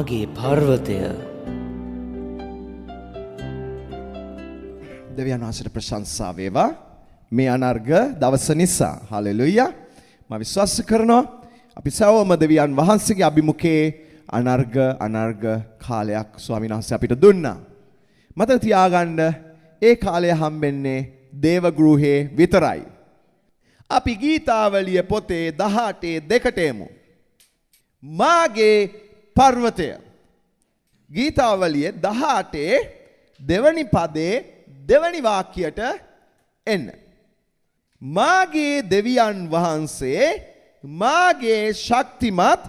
මාගේ පර්වතය. දෙවියන් වහන්සේට ප්‍රශංසා වේවා මේ අනර්ග දවස නිසා. හලෙලුයා. මම විශ්වාස කරනවා අපි සවම දෙවියන් වහන්සේගේ අභිමුඛයේ අනර්ග කාලයක් ස්වාමීන් වහන්සේ අපිට දුන්නා. මතක තියාගන්න ඒ කාලය හම්බෙන්නේ දේව ගෘහේ විතරයි. අපි ගීතාවලිය පොතේ 18:2 එමු. මාගේ පර්වතය. ගීතාවලිය 18 දෙවනි පදේ දෙවනි වාක්‍යයට එන්න. මාගේ දෙවියන් වහන්සේ මාගේ ශක්තිමත්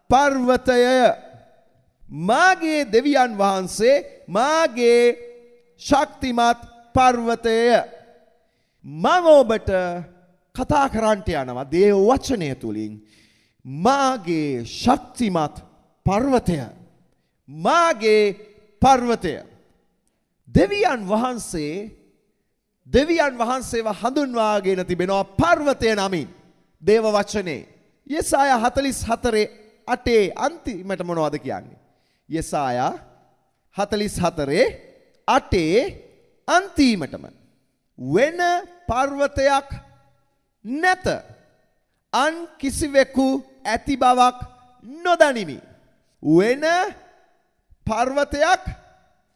පර්වතය. මාගේ දෙවියන් වහන්සේ මාගේ ශක්තිමත් පර්වතය. මම ඔබට කතා කරන්නට යනවා දේව වචනය තුලින් මාගේ ශක්තිමත් පර්වතය. මාගේ පර්වතය. දෙවියන් වහන්සේව හඳුන්වාගෙන තිබෙනවා පර්වතය නමින් දේව වචනේ. යෙසායා 44:8 අන්තිමට මොනවද කියන්නේ? යෙසායා 44:8 අන්තිමටම වෙන පර්වතයක් නැත. අන් කිසිවෙකු ඇති බවක් නොදනිමි. වෙන පර්වතයක්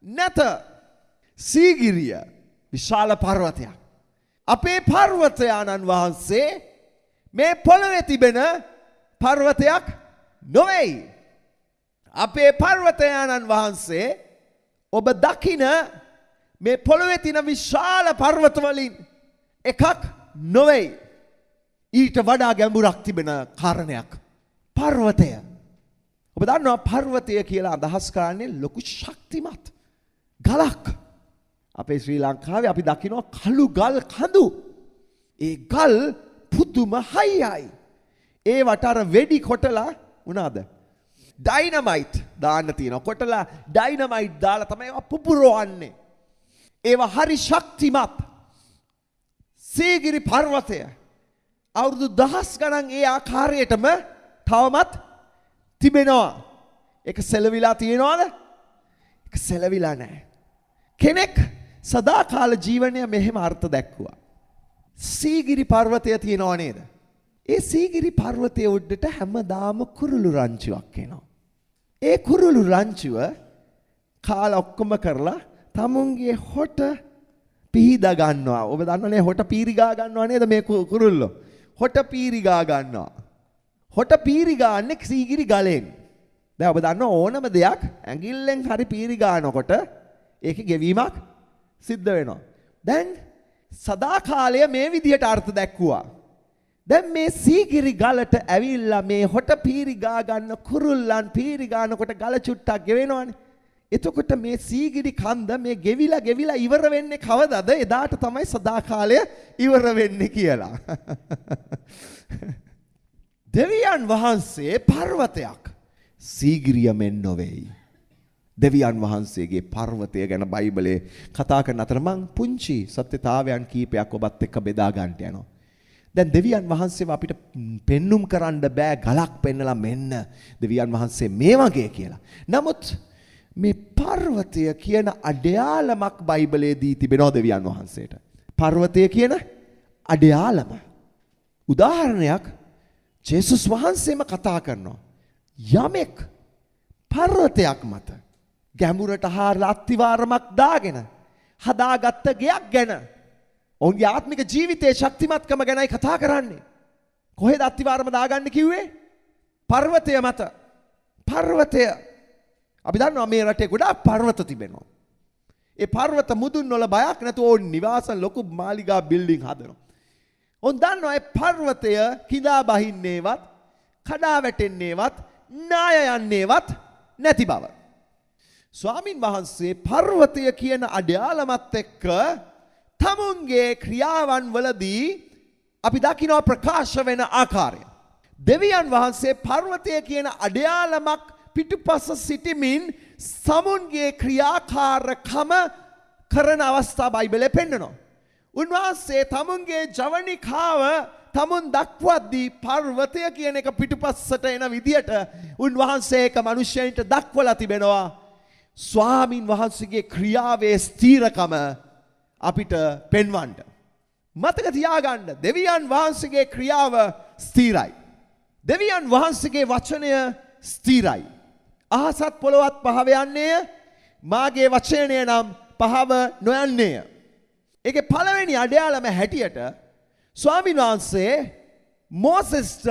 නැත. සීගිරිය විශාල පර්වතයක්. අපේ පර්වතයාණන් වහන්සේ මේ පොළවේ තිබෙන පර්වතයක් නොවේයි. අපේ පර්වතයාණන් වහන්සේ ඔබ දකින මේ පොළවේ තියෙන විශාල පර්වත වලින් එකක් නොවේයි. ඊට වඩා ගැඹුරක් තිබෙන කාරණයක් පර්වතය. ඔබ දන්නවා පර්වතය කියලා අදහස් කරන්නේ ලොකු ශක්තිමත් ගලක්. අපේ ශ්‍රී ලංකාවේ අපි දකිනවා කළු ගල් කඳු. ඒ ගල් පුදුම හයියයි. ඒවට අර වෙඩි කොටලා මොනවාද? ඩයිනමයිට් දාන්න තියෙනවා. කොටලා ඩයිනමයිට් දාලා තමයි ඒවා පුපුරවන්නේ. ඒවා හරි ශක්තිමත්. සීගිරි පර්වතය අවුරුදු 10 ගණන් ඒ ආකාරයටම තවමත් තිබෙනවා. ඒක සෙලවිලා තියෙනවද? ඒක සෙලවිලා නැහැ. කෙනෙක් සදාකාල ජීවනය මෙහෙම අර්ථ දැක්වුවා. සීගිරි පර්වතය තියෙනව නේද? ඒ සීගිරි පර්වතයේ උඩට හැමදාම කුරුළු රංචුවක් එනවා. ඒ කුරුළු රංචුව කාලා ඔක්කොම කරලා තමුන්ගේ හොට පිහිදා ගන්නවා. ඔබ දන්නවනේ හොට පීරිගා ගන්නවා නේද මේ කුරුල්ලෝ? හොට පීරිගා ගන්නවා. හොට පීරිගාන්නේ සීගිරි ගලෙන්. දැන් ඔබ දන්න ඕනම දෙයක් ඇඟිල්ලෙන් හරි පීරිගානකොට ඒකේ ගෙවීමක් සිද්ධ වෙනවා. දැන් සදාකාලය මේ විදිහට අර්ථ දැක්වුවා. දැන් මේ සීගිරි ගලට ඇවිල්ලා මේ හොට පීරිගා ගන්න කුරුල්ලන් පීරිගානකොට ගල චුට්ටක් ගෙවෙනවනේ. එතකොට මේ සීගිරි කන්ද මේ ගෙවිලා ඉවර වෙන්නේ කවදද? එදාට තමයි සදාකාලය ඉවර වෙන්නේ කියලා. දෙවියන් වහන්සේ පර්වතයක්. සීගිරිය මෙන් නොවේයි. දෙවියන් වහන්සේගේ පර්වතය ගැන බයිබලයේ කතා කරන අතර මං පුංචි සත්‍යතාවයන් කීපයක් ඔබත් එක්ක බෙදා ගන්නට යනවා. දැන් දෙවියන් වහන්සේව අපිට පෙන්눔 කරන්න බෑ ගලක් පෙන්නලා මෙන්න දෙවියන් වහන්සේ මේ වගේ කියලා. නමුත් මේ පර්වතය කියන අඩයාලමක් බයිබලයේ දී තිබෙනවා දෙවියන් වහන්සේට. පර්වතය කියන අඩයාලම. උදාහරණයක් ජේසුස් වහන්සේම කතා කරනවා. යමෙක් පර්වතයක් මත ගැඹුරට හාරලා අත්තිවාරමක් දාගෙන හදාගත්ත ගෙයක් ගැන ඔවුන්ගේ ආත්මික ජීවිතයේ ශක්තිමත්කම ගැනයි කතා කරන්නේ. කොහෙද අත්තිවාරම දාගන්න කිව්වේ? පර්වතය මත. පර්වතය. අපි දන්නවා මේ රටේ ගොඩාක් පර්වත තිබෙනවා. ඒ පර්වත මුදුන් වල බයක් නැතුව ඕන් නිවාස ලොකු මාලිගා බිල්ඩින් හදනවා. ඔවුන් දන්නවා ඒ පර්වතය කිඳා බහින්නේවත් කඩා වැටෙන්නේවත් නාය යන්නේවත් නැති බව. ස්වාමින් වහන්සේ පර්වතය කියන අඩයාලමත් එක්ක තමුන්ගේ ක්‍රියාවන් වලදී අපි දකිනවා ප්‍රකාශ වෙන ආකාරය. දෙවියන් වහන්සේ පර්වතය කියන අඩයාලමක් පිටුපස සිටමින් සමුන්ගේ ක්‍රියාකාරකම කරන අවස්ථා බයිබලයේ පෙන්නනවා. උන්වහන්සේ තමුන්ගේ ජවනිකාව තමුන් දක්වද්දී පර්වතය කියන එක පිටුපස්සට එන විදියට උන්වහන්සේ ඒක මිනිසයන්ට දක්වලා තිබෙනවා. ස්වාමින් වහන්සේගේ ක්‍රියාවේ ස්ථීරකම අපිට පෙන්වන්න. මතක තියාගන්න දෙවියන් වහන්සේගේ ක්‍රියාව ස්ථීරයි. දෙවියන් වහන්සේගේ වචනය ස්ථීරයි. අහසත් පොළොවත් පහව යන්නේය. මාගේ වචනය නම් පහව නොයන්නේය. ඒකේ පළවෙනි අඩයාලම හැටියට ස්වාමීන් වහන්සේ මෝසෙස්ට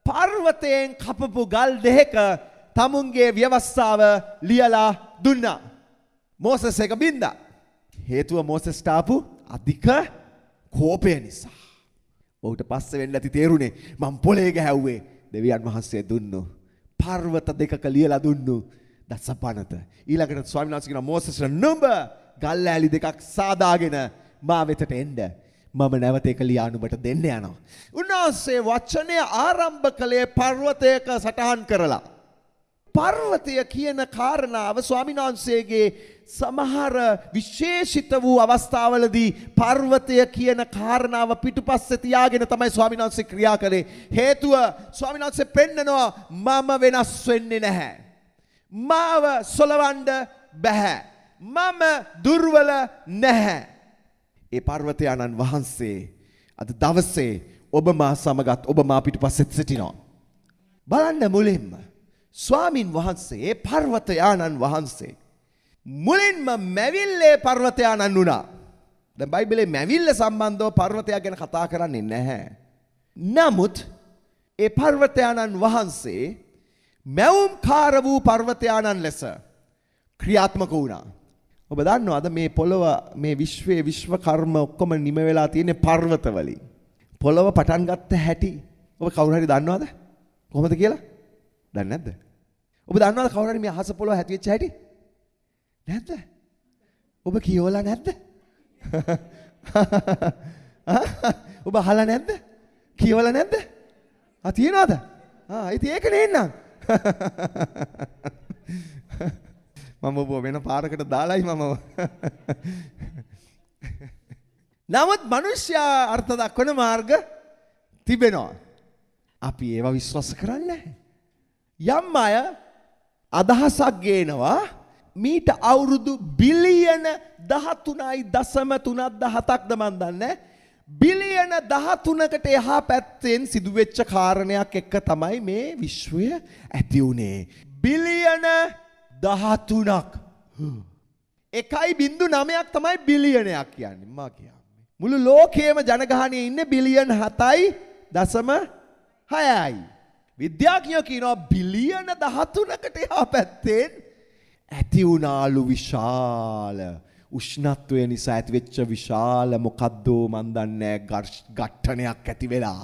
පර්වතයෙන් කපපු ගල් දෙක තමුන්ගේ ව්‍යවස්ථාව ලියලා දුන්නා. මෝසෙස් එක බින්දා. හේතුව මෝසෙස්ට ආපු අධික කෝපය නිසා. ඔහුට පස්සේ වෙන්න ඇති තේරුනේ මම පොලේ ගැහැව්වේ. දෙවියන් වහන්සේ දුන්නු පර්වත දෙකක ලියලා දුන්නු දසපනත. ඊළඟට ස්වාමීන් වහන්සේ කියන මෝසෙස්ට නුඹ ගල් ඇලි දෙකක් සාදාගෙන මා වෙතට එන්න. මම නැවත ඒක ලියා නුඹට දෙන්න යනවා. උන්වහන්සේ වචනය ආරම්භ කළේ පර්වතයක සටහන් කරලා. පර්වතය කියන කාරණාව ස්වාමීන් වහන්සේගේ සමහර විශේෂිත වූ අවස්ථාවලදී පර්වතය කියන කාරණාව පිටුපස්සේ තියාගෙන තමයි ස්වාමීන් වහන්සේ ක්‍රියා කළේ. හේතුව ස්වාමීන් වහන්සේ පෙන්නනවා මම වෙනස් වෙන්නේ නැහැ. මාව සොලවන්න බෑ. මම දුර්වල නැහැ. ඒ පර්වතයාණන් වහන්සේ අද දවසේ ඔබ මා සමගත් ඔබ මා පිටුපස්සෙත් සිටිනවා. බලන්න මුලින්ම ස්වාමින් වහන්සේ පර්වතයාණන් වහන්සේ මුලින්ම මැවිල්ලේ පර්වතයාණන් වුණා. දැන් බයිබලයේ මැවිල්ල සම්බන්ධව පර්වතයා ගැන කතා කරන්නේ නැහැ. නමුත් ඒ පර්වතයාණන් වහන්සේ මැවුම්කාර වූ පර්වතයාණන් ලෙස ක්‍රියාත්මක වුණා. ඔබ දන්නවද මේ පොළව මේ විශ්වයේ විශ්ව කර්ම ඔක්කොම නිම වෙලා තියෙන්නේ පර්වත වලින්. පොළව පටන් ගත්ත හැටි ඔබ කවුරු හරි දන්නවද? කොහොමද කියලා? දන්නේ නැද්ද? ඔබ දන්නවද කවුරු හරි මේ අහස පොළව හැටි වෙච්ච හැටි? නැද්ද? ඔබ කියවලා නැද්ද? ඔබ අහලා නැද්ද? කියවලා නැද්ද? තියනවද? ඉතින් ඒක නෙන්නම්. මම ඔබ වෙන පාරකට දාලායි මම. නමුත් මිනිස්යා අර්ථ දක්වන මාර්ග තිබෙනවා. අපි ඒවා විශ්වාස කරන්නේ නැහැ. යම් අය අදහසක් ගේනවා මීට අවුරුදු බිලියන 13.317ක්ද මන් දන්නේ බිලියන 13කට එහා පැත්තෙන් සිදුවෙච්ච කාරණයක් එක්ක තමයි මේ විශ්වය ඇති වුණේ. බිලියන 13ක් 1.9ක් තමයි බිලියනයක් කියන්නේ. මා කියන්නේ මුළු ලෝකයේම ජනගහනයේ ඉන්නේ බිලියන 7.6යි. විද්‍යාඥයෝ කියනවා බිලියන 13කට එහා පැත්තෙන් ඇති වුණාලු විශාල උෂ්ණත්වය නිසා ඇතිවෙච්ච විශාල මොකද්ද මන් දන්නේ ඝට්ටනයක් ඇති වෙලා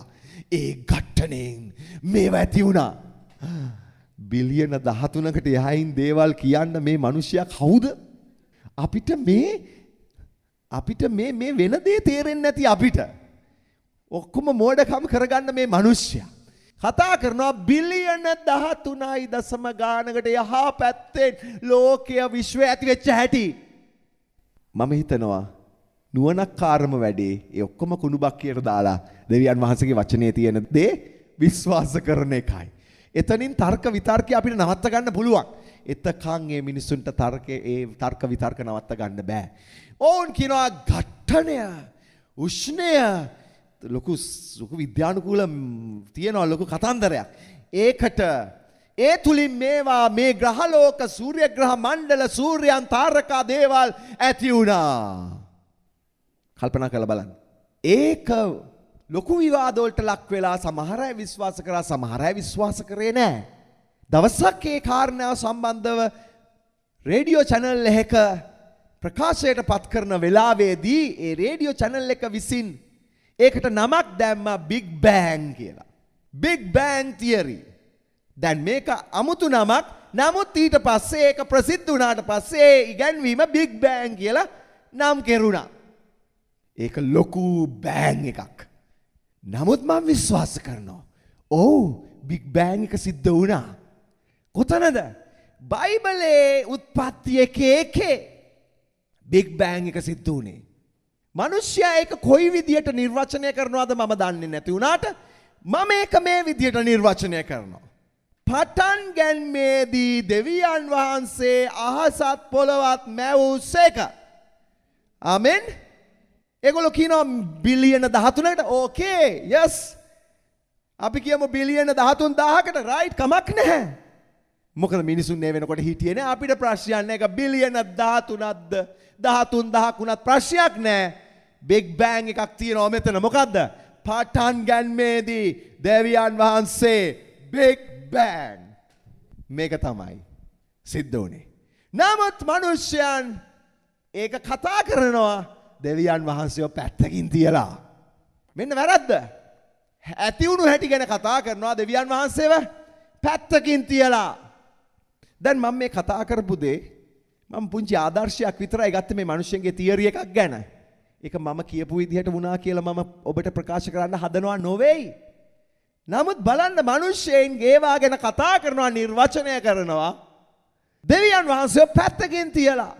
ඒ ඝට්ටණයෙන් මේවා ඇති වුණා. බිලියන 13කට එහායින් දේවල් කියන්න මේ මිනිසයා කවුද? අපිට මේ වෙන දේ තේරෙන්නේ නැති අපිට ඔක්කොම මෝඩකම් කරගන්න මේ මිනිසයා කතා කරනවා බිලියන 13.0 ගානකට යහා පැත්තෙන් ලෝකයේ විශ්වය ඇති වෙච්ච හැටි. මම හිතනවා නුවණක්කාරම වැඩේ ඒ ඔක්කොම කුණුබක් කියලා දාලා දෙවියන් වහන්සේගේ වචනේ තියෙන දේ විශ්වාස කරන එකයි. එතනින් තර්ක විතර්කي අපිට නවත්ත ගන්න පුළුවන්. එතකන් මේ මිනිසුන්ට තර්ක විතර්ක නවත්ත ගන්න බෑ. ඕන් කියනවා ඝට්ටණය උෂ්ණය ලොකු විද්‍යානුකූල තියෙනවා ලොකු කතන්දරයක්. ඒකට ඒ තුලින් මේවා මේ ග්‍රහලෝක සූර්ය ග්‍රහ මණ්ඩල සූර්යයන් තාරකා දේවල් ඇති වුණා. කල්පනා කරලා බලන්න. ඒක ලොකු විවාද වලට ලක් වෙලා සමහර අය විශ්වාස කරා සමහර අය විශ්වාස කරේ නැහැ. දවසක් ඒ කාරණාව සම්බන්ධව රේඩියෝ channel එකක ප්‍රකාශයට පත් කරන වෙලාවේදී ඒ රේඩියෝ channel එක විසින් ඒකට නමක් දැම්මා Big Bang කියලා. Big Bang Theory. දැන් මේක අමුතු නමක්. නමුත් ඊට පස්සේ ඒක ප්‍රසිද්ධ වුණාට පස්සේ ඒ ඉගැන්වීම Big Bang කියලා නම් කෙරුණා. ඒක ලොකු බෑන් එකක්. නමුත් මම විශ්වාස කරනවා. ඔව් Big Bang එක සිද්ධ වුණා. කොතනද? බයිබලයේ උත්පත්ති එකේ Big Bang එක සිද්ධ වුණේ. මිනිස්සයා ඒක කොයි විදියට නිර්වචනය කරනවද මම දන්නේ නැති වුණාට මම ඒක මේ විදියට නිර්වචනය කරනවා. පටන් ගැන්මේදී දෙවියන් වහන්සේ අහසත් පොළවත් මැවුසේක. ආමෙන්. ඒගොල්ලෝ කියනවා බිලියන 13කට ඕකේ යස්. අපි කියමු බිලියන 13000කට රයිට් කමක් නැහැ. මොකද මිනිසුන් මේ වෙනකොට හිටියේ නෑ අපිට ප්‍රශ්නයක් නෑ. ඒක බිලියන 13ක්ද 13000ක් වුණත් ප්‍රශ්නයක් නෑ. බිග් බෑන් එකක් තියෙනවා මෙතන. මොකද්ද? පටන් ගැන්මේදී දෙවියන් වහන්සේ බිග් බෑන්. මේක තමයි සිද්ධ වුණේ. නමුත් මිනිස්යන් ඒක කතා කරනවා දෙවියන් වහන්සේව පැත්තකින් තියලා. මෙන්න වැරද්ද. ඇති වුණු හැටි ගැන කතා කරනවා දෙවියන් වහන්සේව පැත්තකින් තියලා. දැන් මම මේ කතා කරපු දේ මම පුංචි ආදර්ශයක් විතරයි ගත්තේ මේ මිනිස්සුන්ගේ තියරි එකක් ගැන. ඒක මම කියපු විදිහට වුණා කියලා මම ඔබට ප්‍රකාශ කරන්න හදනවා නොවේයි. නමුත් බලන්න මිනිස්සෙන් ඒවා ගැන කතා කරනවා නිර්වචනය කරනවා දෙවියන් වහන්සේව පැත්තකින් තියලා.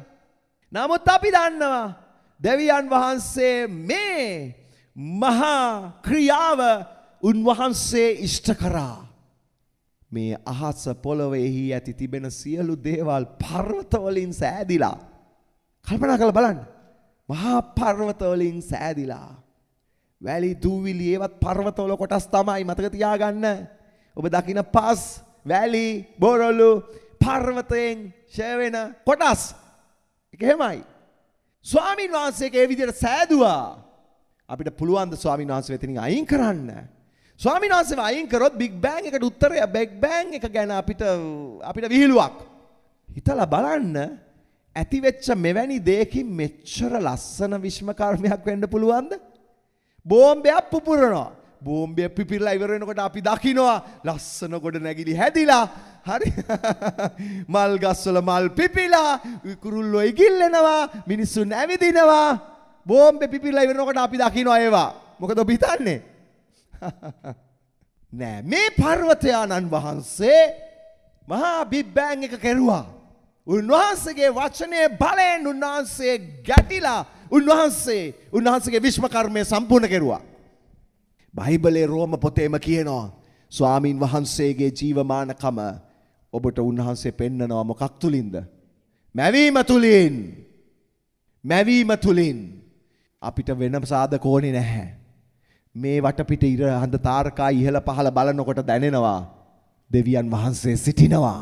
නමුත් අපි දන්නවා දෙවියන් වහන්සේ මේ මහා ක්‍රියාව උන්වහන්සේ ඉෂ්ට කරා. මේ අහස පොළොවේහි ඇති තිබෙන සියලු දේවල් පර්වත වලින් සෑදිලා. කල්පනා කරලා බලන්න. මහා පර්වත වලින් සෑදිලා. වැලි දූවිලි ඒවත් පර්වත වල කොටස් තමයි මතක තියාගන්න. ඔබ දකින පස්, වැලි, බොරළු පර්වතයෙන් ඡය වෙන කොටස්. ඒක එහෙමයි. ස්වාමීන් වහන්සේක ඒ විදිහට සෑදුවා. අපිට පුළුවන් ද ස්වාමීන් වහන්සේ වෙතින් අයින් කරන්න? ස්වාමීන් වහන්සේව අයින් කරොත් බිග් බෑන් එකට උත්තරය බිග් බෑන් එක ගැන අපිට විහිළුවක්. හිතලා බලන්න ඇති වෙච්ච මෙවැනි දෙයකින් මෙච්චර ලස්සන විශ්ම කර්මයක් වෙන්න පුළුවන්ද? බෝම්බයක් පුපුරනවා. බෝම්බය පිපිරලා ඉවර වෙනකොට අපි දකිනවා ලස්සන ගොඩ නැගිලි හැදිලා. හරි. මල් ගස්වල මල් පිපිලා, කුරුල්ලෝ ඉගිල්ලෙනවා, මිනිස්සුන් ඇවිදිනවා. බෝම්බේ පිපිරලා ඉවර වෙනකොට අපි දකිනවා ඒවා. මොකද ඔබ හිතන්නේ? නෑ මේ පර්වතයාණන් වහන්සේ මහා බිග් බෑන් එක කෙරුවා. උන්වහන්සේගේ වචනේ බලයෙන් උන්වහන්සේ ගැටිලා උන්වහන්සේගේ විශ්ව කර්මය සම්පූර්ණ කෙරුවා. බයිබලයේ රෝම පොතේම කියනවා ස්වාමින් වහන්සේගේ ජීවමානකම ඔබට උන්වහන්සේ පෙන්නනවා මොකක් තුලින්ද? මැවීම තුලින්. මැවීම තුලින්. අපිට වෙන සාධක ඕනේ නැහැ. මේ වටපිට ඉර හඳ තාරකා ඉහළ පහළ බලනකොට දැනෙනවා දෙවියන් වහන්සේ සිටිනවා.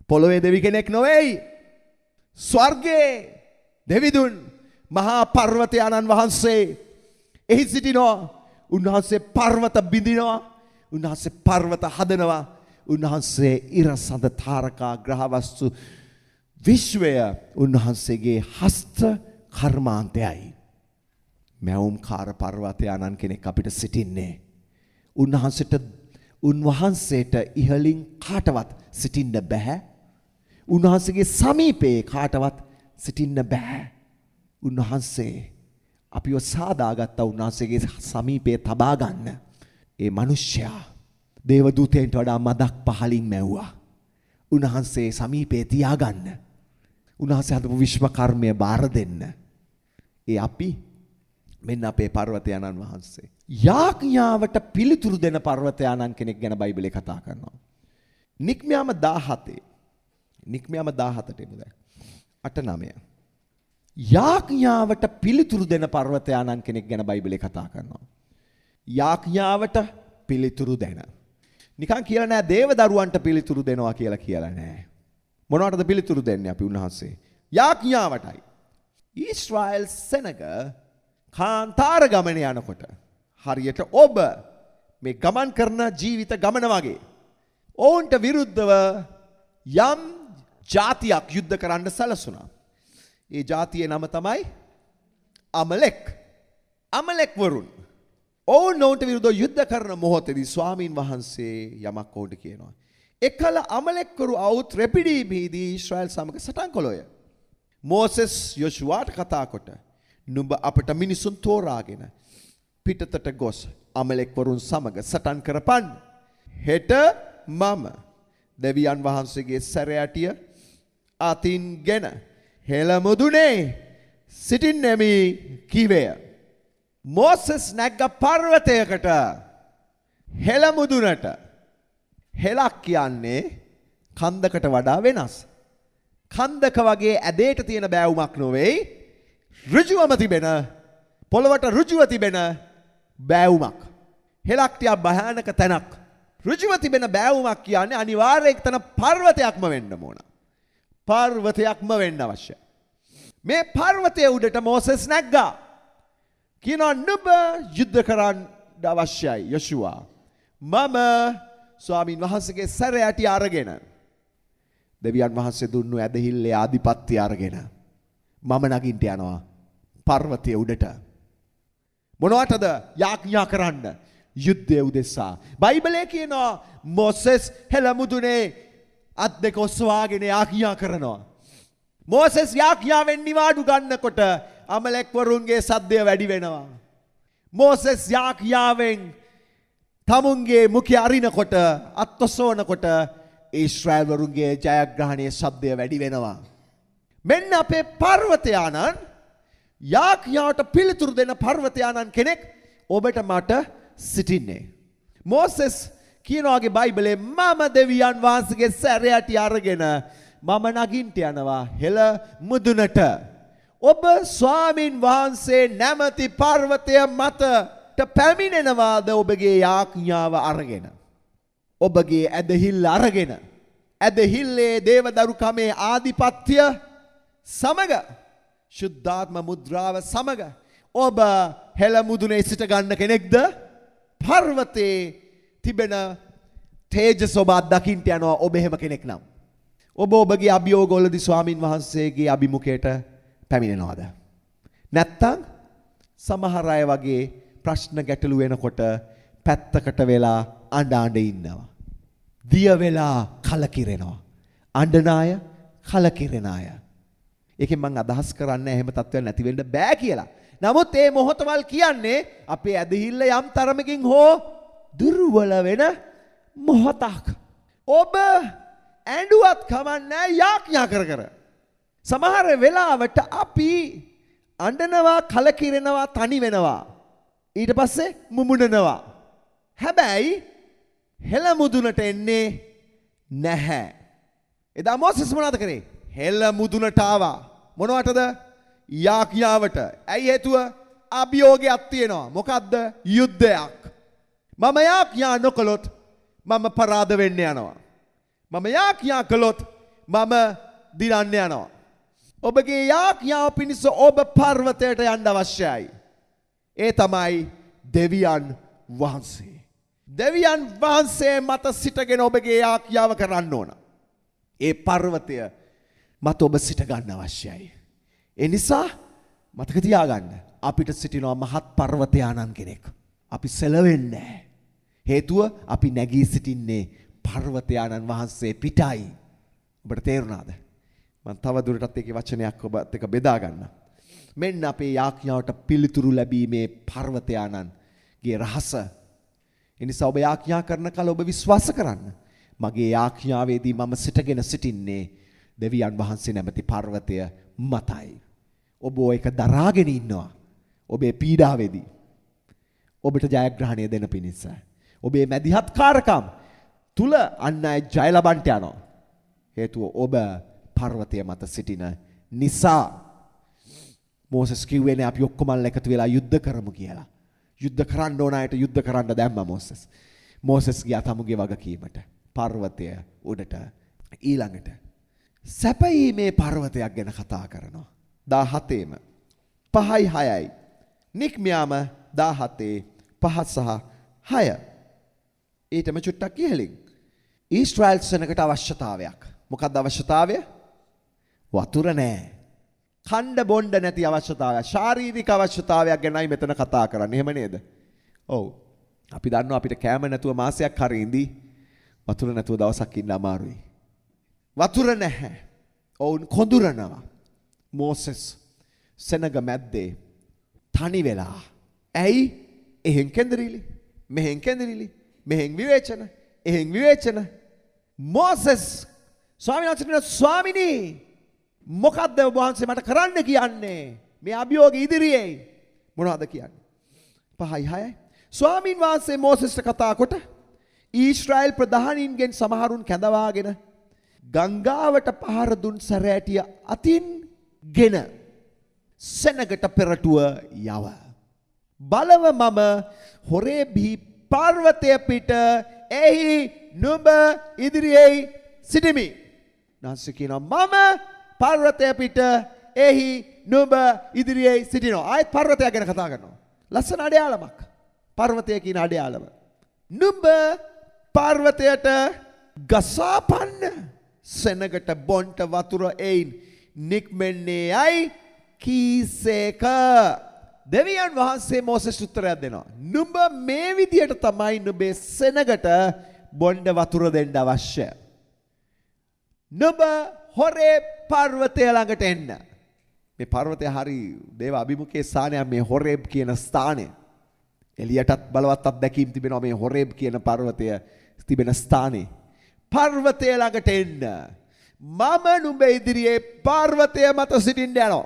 පොළොවේ දෙවි කෙනෙක් නොවේයි. ස්වර්ගයේ දෙවිදුන් මහා පර්වතයාණන් වහන්සේ එහි සිටිනවා. උන්වහන්සේ පර්වත බිඳිනවා. උන්වහන්සේ පර්වත හදනවා. උන්වහන්සේ ඉර සඳ තාරකා ග්‍රහවස්තු විශ්වය උන්වහන්සේගේ හස්ත කර්මාන්තයයි. මැවුම්කාර පර්වතයාණන් කෙනෙක් අපිට සිටින්නේ. උන්වහන්සේට ඉහළින් කාටවත් සිටින්න බෑ. උන්වහන්සේගේ සමීපයේ කාටවත් සිටින්න බෑ. උන්වහන්සේ අපිව සාදාගත්ත උන්වහන්සේගේ සමීපයේ තබා ගන්න. ඒ මිනිසයා දේවදූතයන්ට වඩා මදක් පහලින් මැව්වා. උන්වහන්සේ සමීපයේ තියාගන්න. උන්වහන්සේ හදපු විශ්ව කර්මය බාර දෙන්න. ඒ අපි මෙන්න අපේ පර්වතයාණන් වහන්සේ. යාඥාවට පිළිතුරු දෙන පර්වතයාණන් කෙනෙක් ගැන බයිබලයේ කතා කරනවා. නික්මයාම 17. නික්මයාම 17ට එමු දැන්. 8-9. යාඥාවට පිළිතුරු දෙන පර්වතයාණන් කෙනෙක් ගැන බයිබලයේ කතා කරනවා. යාඥාවට පිළිතුරු දෙන. නිකන් කියලා නෑ දේවදරුවන්ට පිළිතුරු දෙනවා කියලා නෑ. මොනවටද පිළිතුරු දෙන්නේ අපි උන්වහන්සේ? යාඥාවටයි. ඊශ්‍රායල් සෙනග කාන්තාර ගමන යනකොට හරියට ඔබ මේ ගමන් කරන ජීවිත ගමන වගේ ඔවුන්ට විරුද්ධව යම් ජාතියක් යුද්ධ කරන්න සැලසුණා. ඒ ජාතියේ නම තමයි අමලෙක්. අමලෙක් වරුන්. ඔවුන්ට විරුද්ධව යුද්ධ කරන මොහොතේදී ස්වාමීන් වහන්සේ යමක් ඔවුන්ට කියනවා. එකල අමලෙක්වරු අවුත් රෙපිඩීමේදී ඊශ්‍රායල් සමග සටන් කළෝය. මෝසෙස් යොෂුවාට කතා කොට නුඹ අපට මිනිසුන් තෝරාගෙන පිටතට ගොස් අමලෙක්වරුන් සමග සටන් කරපන්. හෙට මම දෙවියන් වහන්සේගේ සැරයටිය අතින්ගෙන හෙළ මුදුනේ සිටින්නෙමි කීවේය. මෝසෙස් නැග්ග පර්වතයකට හෙළ මුදුනට. හෙලක් කියන්නේ කන්දකට වඩා වෙනස්. කන්දක වගේ ඇදේට තියෙන බෑවුමක් නොවෙයි. ඍජුවම තිබෙන පොළවට ඍජුව තිබෙන බෑවුමක්. හෙලක් තියා භයානක තැනක්. ඍජුව තිබෙන බෑවුමක් කියන්නේ අනිවාර්යයෙන් එක්තන පර්වතයක්ම වෙන්න ඕන. පර්වතයක්ම වෙන්න අවශ්‍යයි. මේ පර්වතයේ උඩට මෝසෙස් නැග්ගා. කියනවා නුඹ යුද්ධ කරන්න අවශ්‍යයි යොෂුවා. මම ස්වාමීන් වහන්සේගේ සැර යටි අරගෙන දෙවියන් වහන්සේ දුන්නු ඇදහිල්ලේ ආධිපත්‍ය අරගෙන මම නගින්ට යනවා පර්වතයේ උඩට. මොනවටද යාඥා කරන්න? යුද්ධය උදෙසා. බයිබලයේ කියනවා මෝසෙස් හෙළ මුදුනේ අත් දෙක ඔසවාගෙන යාඥා කරනවා. මෝසෙස් යාඥාවෙන් නිවාඩු ගන්නකොට අමලෙක්වරුන්ගේ සද්දය වැඩි වෙනවා. මෝසෙස් යාඥාවෙන් තමුන්ගේ මුඛය අරිනකොට අත් ඔසවනකොට ඊශ්‍රායල්වරුන්ගේ ජයග්‍රහණයේ ශබ්දය වැඩි වෙනවා. මෙන්න අපේ පර්වතයාණන් යාඥාවට පිළිතුරු දෙන පර්වතයාණන් කෙනෙක් ඔබට මට සිටින්නේ. මෝසෙස් කියනවාගේ බයිබලේ මම දෙවියන් වහන්සේගේ සැර යටි අරගෙන මම නගින්ට යනවා හෙළ මුදුනට. ඔබ ස්වාමින් වහන්සේ නැමැති පර්වතය මතට පැමිණෙනවාද ඔබගේ යාඥාව අරගෙන? ඔබගේ ඇදහිල්ල අරගෙන ඇදහිල්ලේ දේවදරුකමේ ආධිපත්‍ය සමග ශුද්ධාත්ම මුද්‍රාව සමග ඔබ හෙළ මුදුනේ සිට ගන්න කෙනෙක්ද? පර්වතයේ තිබෙන තේජස ඔබ අත්දකින්ට යනවා ඔබ එහෙම කෙනෙක් නම්. ඔබ ඔබගේ අභියෝගවලදී ස්වාමින් වහන්සේගේ අභිමුඛයට පැමිණෙනවද? නැත්තම් සමහර අය වගේ ප්‍රශ්න ගැටලු වෙනකොට පැත්තකට වෙලා අඬ ඉන්නවා. දිය වෙලා කලකිරෙනවා. අඬන අය, කලකිරෙන අය. ඒකෙන් මම අදහස් කරන්නේ එහෙම තත්ත්වයක් නැති වෙන්න බෑ කියලා. නමුත් මේ මොහොතවල් කියන්නේ අපේ ඇදහිල්ල යම් තරමකින් හෝ දුර්වල වෙන මොහොතක්. ඔබ ඇඬුවත් කමන්නේ යාඥා කර කර. සමහර වෙලාවට අපි අඬනවා, කලකිරෙනවා, තනි වෙනවා. ඊට පස්සේ මුමුණනවා. හැබැයි හෙළ මුදුනට එන්නේ නැහැ. එදා මෝසෙස් මොනවද කරේ? හෙළ මුදුනට ආවා. මොනවටද? යාඥාවට. ඇයි හේතුව? අභියෝගයක් තියෙනවා. මොකද්ද? යුද්ධයක්. මම යාඥා නොකළොත් මම පරාද වෙන්න යනවා. මම යාඥා කළොත් මම දිරන්න යනවා. ඔබගේ යාඥාව පිණිස ඔබ පර්වතයට යන්න අවශ්‍යයි. ඒ තමයි දෙවියන් වහන්සේ. දෙවියන් වහන්සේ මත සිටගෙන ඔබගේ යාඥාව කරන්න ඕන. ඒ පර්වතය මත ඔබ සිට ගන්න අවශ්‍යයි. ඒ නිසා මතක තියාගන්න අපිට සිටිනවා මහත් පර්වතයාණන් කෙනෙක්. අපි සැලවෙන්නේ නැහැ. හේතුව අපි නැගී සිටින්නේ පර්වතයාණන් වහන්සේ පිටයි. ඔබට තේරුණාද? මම තව දුරටත් ඒකේ වචනයක් ඔබත් එක්ක බෙදා ගන්න. මෙන්න අපේ යාඥාවට පිළිතුරු ලැබීමේ පර්වතයාණන්ගේ රහස. ඒ නිසා ඔබ යාඥා කරන කල ඔබ විශ්වාස කරන්න. මගේ යාඥාවේදී මම සිටගෙන සිටින්නේ දෙවියන් වහන්සේ නැමැති පර්වතය මතයි. ඔබ ඒක දරාගෙන ඉන්නවා. ඔබේ පීඩාවේදී ඔබට ජයග්‍රහණය දෙන පිණිස. ඔබේ මැදිහත්කාරකම් තුල අන් අය ජය ලබන්නට යනවා. හේතුව ඔබ පර්වතය මත සිටින නිසා. මෝසෙස් කිව්වේනේ අපි ඔක්කොම එකතු වෙලා යුද්ධ කරමු කියලා. යුද්ධ කරන්න ඕන අයට යුද්ධ කරන්න දැම්මා මෝසෙස්. මෝසෙස් ගියා තමුගේ වගකීමට. පර්වතය උඩට. ඊළඟට සැපීමේ පර්වතයක් ගැන කතා කරනවා. 17ෙම 5යි 6යි. නික්මියාම 17 5 සහ 6. ඊටම චුට්ටක් ඉහළින්. ඊශ්‍රායල් සෙනගට අවශ්‍යතාවයක්. මොකක්ද අවශ්‍යතාවය? වතුර නැහැ. කණ්ඩ බොණ්ඩ නැති අවශ්‍යතාවයක්. ශාරීරික අවශ්‍යතාවයක් ගැනයි මෙතන කතා කරන්නේ. එහෙම නේද? ඔව්. අපි දන්නවා අපිට කෑම නැතුව මාසයක් හරි ඉඳි වතුර නැතුව දවසක් ඉන්න අමාරුයි. වතුර නැහැ. ඔවුන් කොඳුරනවා. මෝසෙස් සෙනග මැද්දේ තනි වෙලා. ඇයි? එහෙන් කැඳරිලි. මෙහෙන් කැඳරිලි. මෙහෙන් විවේචන. එහෙන් විවේචන. මෝසෙස් ස්වාමීන් වහන්සේ කියනවා ස්වාමිනී මොකද්ද ඔබ වහන්සේ මට කරන්න කියන්නේ? මේ අභියෝග ඉදිරියේ මොනවද කියන්නේ? 5යි 6යි. ස්වාමින් වහන්සේ මෝසෙස්ට කතා කොට ඊශ්‍රායෙල් ප්‍රධානීන්ගෙන් සමහරුන් කැඳවාගෙන ගංගාවට පහර දුන් සැරෑටිය අතින් ගෙන සෙනගට පෙරටුව යව. බලව මම හොරේබි පර්වතය පිට එහි නුඹ ඉදිරියේ සිටිමි. නාස්සේ කියනවා මම පර්වතය පිට එහි නුඹ ඉදිරියේ සිටිනවා. ආයෙත් පර්වතය ගැන කතා කරනවා. ලස්සන අඩයාලමක්. පර්වතය කියන අඩයාලම. නුඹ පර්වතයට ගසාපන්න සෙනගට බොන්ට වතුර එයින් නික්මෙන්නේ යයි කීසේක. දෙවියන් වහන්සේ මෝසෙස්ට උත්තරයක් දෙනවා. නුඹ මේ විදියට තමයි නුඹේ සෙනගට බොන්ඩ වතුර දෙන්න අවශ්‍ය. නුඹ හොරේ පර්වතය ළඟට එන්න. මේ පර්වතය හරි දේව අභිමුඛයේ ස්ථානයක් මේ හොරේබ් කියන ස්ථානය. එලියටත් බලවත් අත්දැකීම් තිබෙනවා මේ හොරේබ් කියන පර්වතය තිබෙන ස්ථානේ. පර්වතය ළඟට එන්න. මම නුඹ ඉදිරියේ පර්වතය මත සිටින්න යනවා.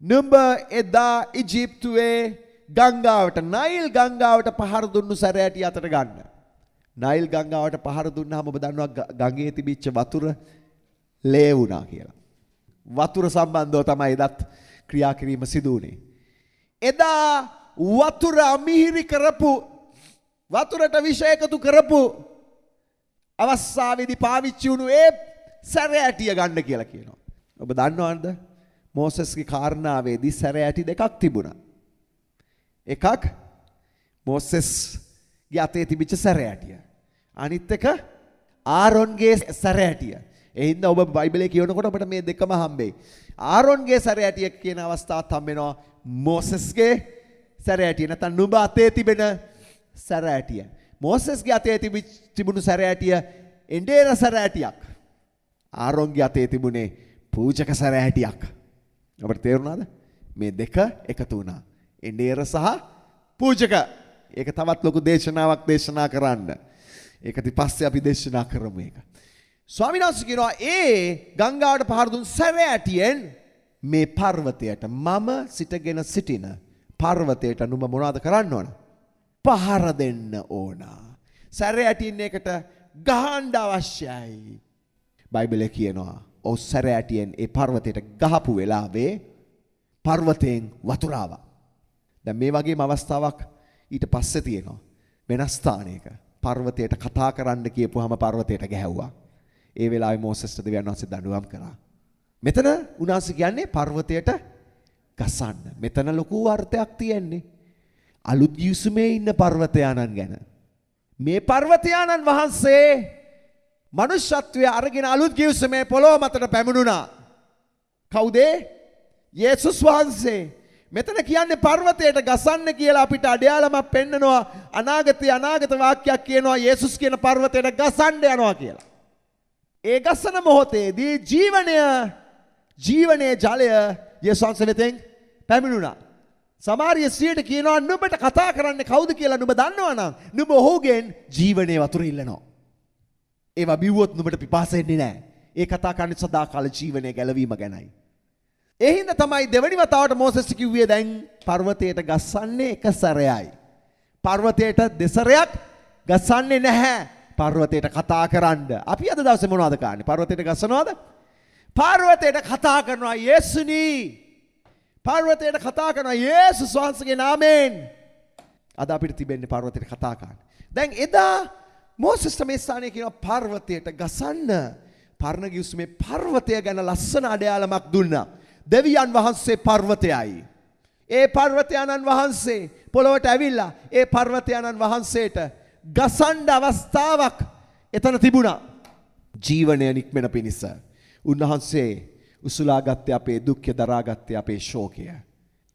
නුඹ එදා ඉජිප්තුවේ ගංගාවට නයිල් ගංගාවට පහර දුන්නු සැරෑටිය අතට ගන්න. නයිල් ගංගාවට පහර දුන්නාම ඔබ දන්නවා ගඟේ තිබිච්ච වතුර ලේ වුණා කියලා. වතුර සම්බන්ධව තමයි එදත් ක්‍රියා කිරීම සිදු වුණේ. එදා වතුර අමිහිරි කරපු වතුරට විෂ එකතු කරපු අවස්ථාවේදී පාවිච්චි වුණු ඒ සැරෑටිය ගන්න කියලා කියනවා. ඔබ දන්නවද? මෝසෙස්ගේ කාරණාවේදී සැරෑටි දෙකක් තිබුණා. එකක් මෝසෙස්ගේ අතේ තිබිච්ච සැරෑටිය. අනිත් එක ආරොන්ගේ සැරෑටිය. ඒ හින්දා ඔබ බයිබලයේ කියනකොට ඔබට මේ දෙකම හම්බෙයි. ආරොන්ගේ සැරෑටිය කියන අවස්ථාවත් හම්බ වෙනවා. මෝසෙස්ගේ සැරෑටිය නැත්නම් නුඹ අතේ තිබෙන සැරෑටිය. මෝසෙස්ගේ අතේ තිබුණු සැරෑටිය එඬේර සැරෑටියක්. ආරොන්ගේ අතේ තිබුණේ පූජක සැරෑටියක්. ඔබට තේරුණාද? මේ දෙක එකතු වුණා. එඬේර සහ පූජක. ඒක තවත් ලොකු දේශනාවක් දේශනා කරන්න. ඒක ඊපස්සේ අපි දේශනා කරමු ඒක. ස්වාමීන් වහන්සේ කියනවා ඒ ගංගාවට පහර දුන් සැරෑටියෙන් මේ පර්වතයට මම සිටගෙන සිටින පර්වතයට නුඹ මොනවද කරන්න ඕන? පහර දෙන්න ඕන. සැරෑටින් එකට ගහන්න අවශ්‍යයි. බයිබලයේ කියනවා ඔව් සැරෑටියෙන් ඒ පර්වතයට ගහපු වෙලාවේ පර්වතයෙන් වතුර ආවා. දැන් මේ වගේම අවස්ථාවක් ඊට පස්සේ තියෙනවා. වෙනස් ස්ථානයක පර්වතයට කතා කරන්න කියපුවාම පර්වතයට ගැහැව්වා. ඒ වෙලාවේ මෝසෙස්ට දෙවියන් වහන්සේ දඬුවම් කරා. මෙතන උන්වහන්සේ කියන්නේ පර්වතයට ගසන්න. මෙතන ලොකු අර්ථයක් තියෙන්නේ. අලුත් ගිවිසුමේ ඉන්න පර්වතයාණන් ගැන. මේ පර්වතයාණන් වහන්සේ මනුෂ්‍යත්වයේ අරගෙන අලුත් ගිවිසුමේ පොළොව මතට පැමිණුණා. කවුද? යේසුස් වහන්සේ. මෙතන කියන්නේ පර්වතයට ගසන්න කියලා අපිට අඩයාලමක් පෙන්නනවා. අනාගත වාක්‍යයක් කියනවා යේසුස් කියන පර්වතයට ගසන්න යනවා කියලා. ඒ ගසන මොහොතේදී ජීවනයේ ජලය යේසුස් වහන්සේ වෙතෙන් පැමිණුණා. සමාරිය ස්ත්‍රියට කියනවා නුඹට කතා කරන්නේ කවුද කියලා නුඹ දන්නවනම් නුඹ ඔහුගෙන් ජීවනයේ වතුර ඉල්ලනවා. ඒවා බිව්වොත් නුඹට පිපාස එන්නේ නැහැ. ඒ කතා කරන්නේ සදාකාල ජීවනයේ ගැලවීම ගැනයි. ඒ හින්දා තමයි දෙවනි වතාවට මෝසෙස් කිව්වේ දැන් පර්වතයට ගස්සන්නේ එක සැරයයි. පර්වතයට දෙසරයක් ගස්සන්නේ නැහැ. පර්වතයට කතා කරන්න. අපි අද දවසේ මොනවද කරන්නේ? පර්වතයට ගස්සනවද? පර්වතයට කතා කරනවා යේසුනි. පර්වතයට කතා කරනවා යේසුස් වහන්සේගේ නාමයෙන්. අද අපිට තිබෙන්නේ පර්වතයට කතා කරන්න. දැන් එදා මෝසෙස් මේ ස්ථානයේ කියනවා පර්වතයට ගසන්න. පරණ ගිවිසුමේ පර්වතය ගැන ලස්සන අඩයාලමක් දුන්නා. දෙවියන් වහන්සේ පර්වතයයි. ඒ පර්වතයන්න් වහන්සේ පොළොවට ඇවිල්ලා ඒ පර්වතයන්න් වහන්සේට ගසන්න අවස්ථාවක් එතන තිබුණා. ජීවනය නික්මෙන පිණිස. උන්වහන්සේ උසුලා ගත්තේ අපේ දුක්ඛ දරාගත්තේ අපේ ශෝකය.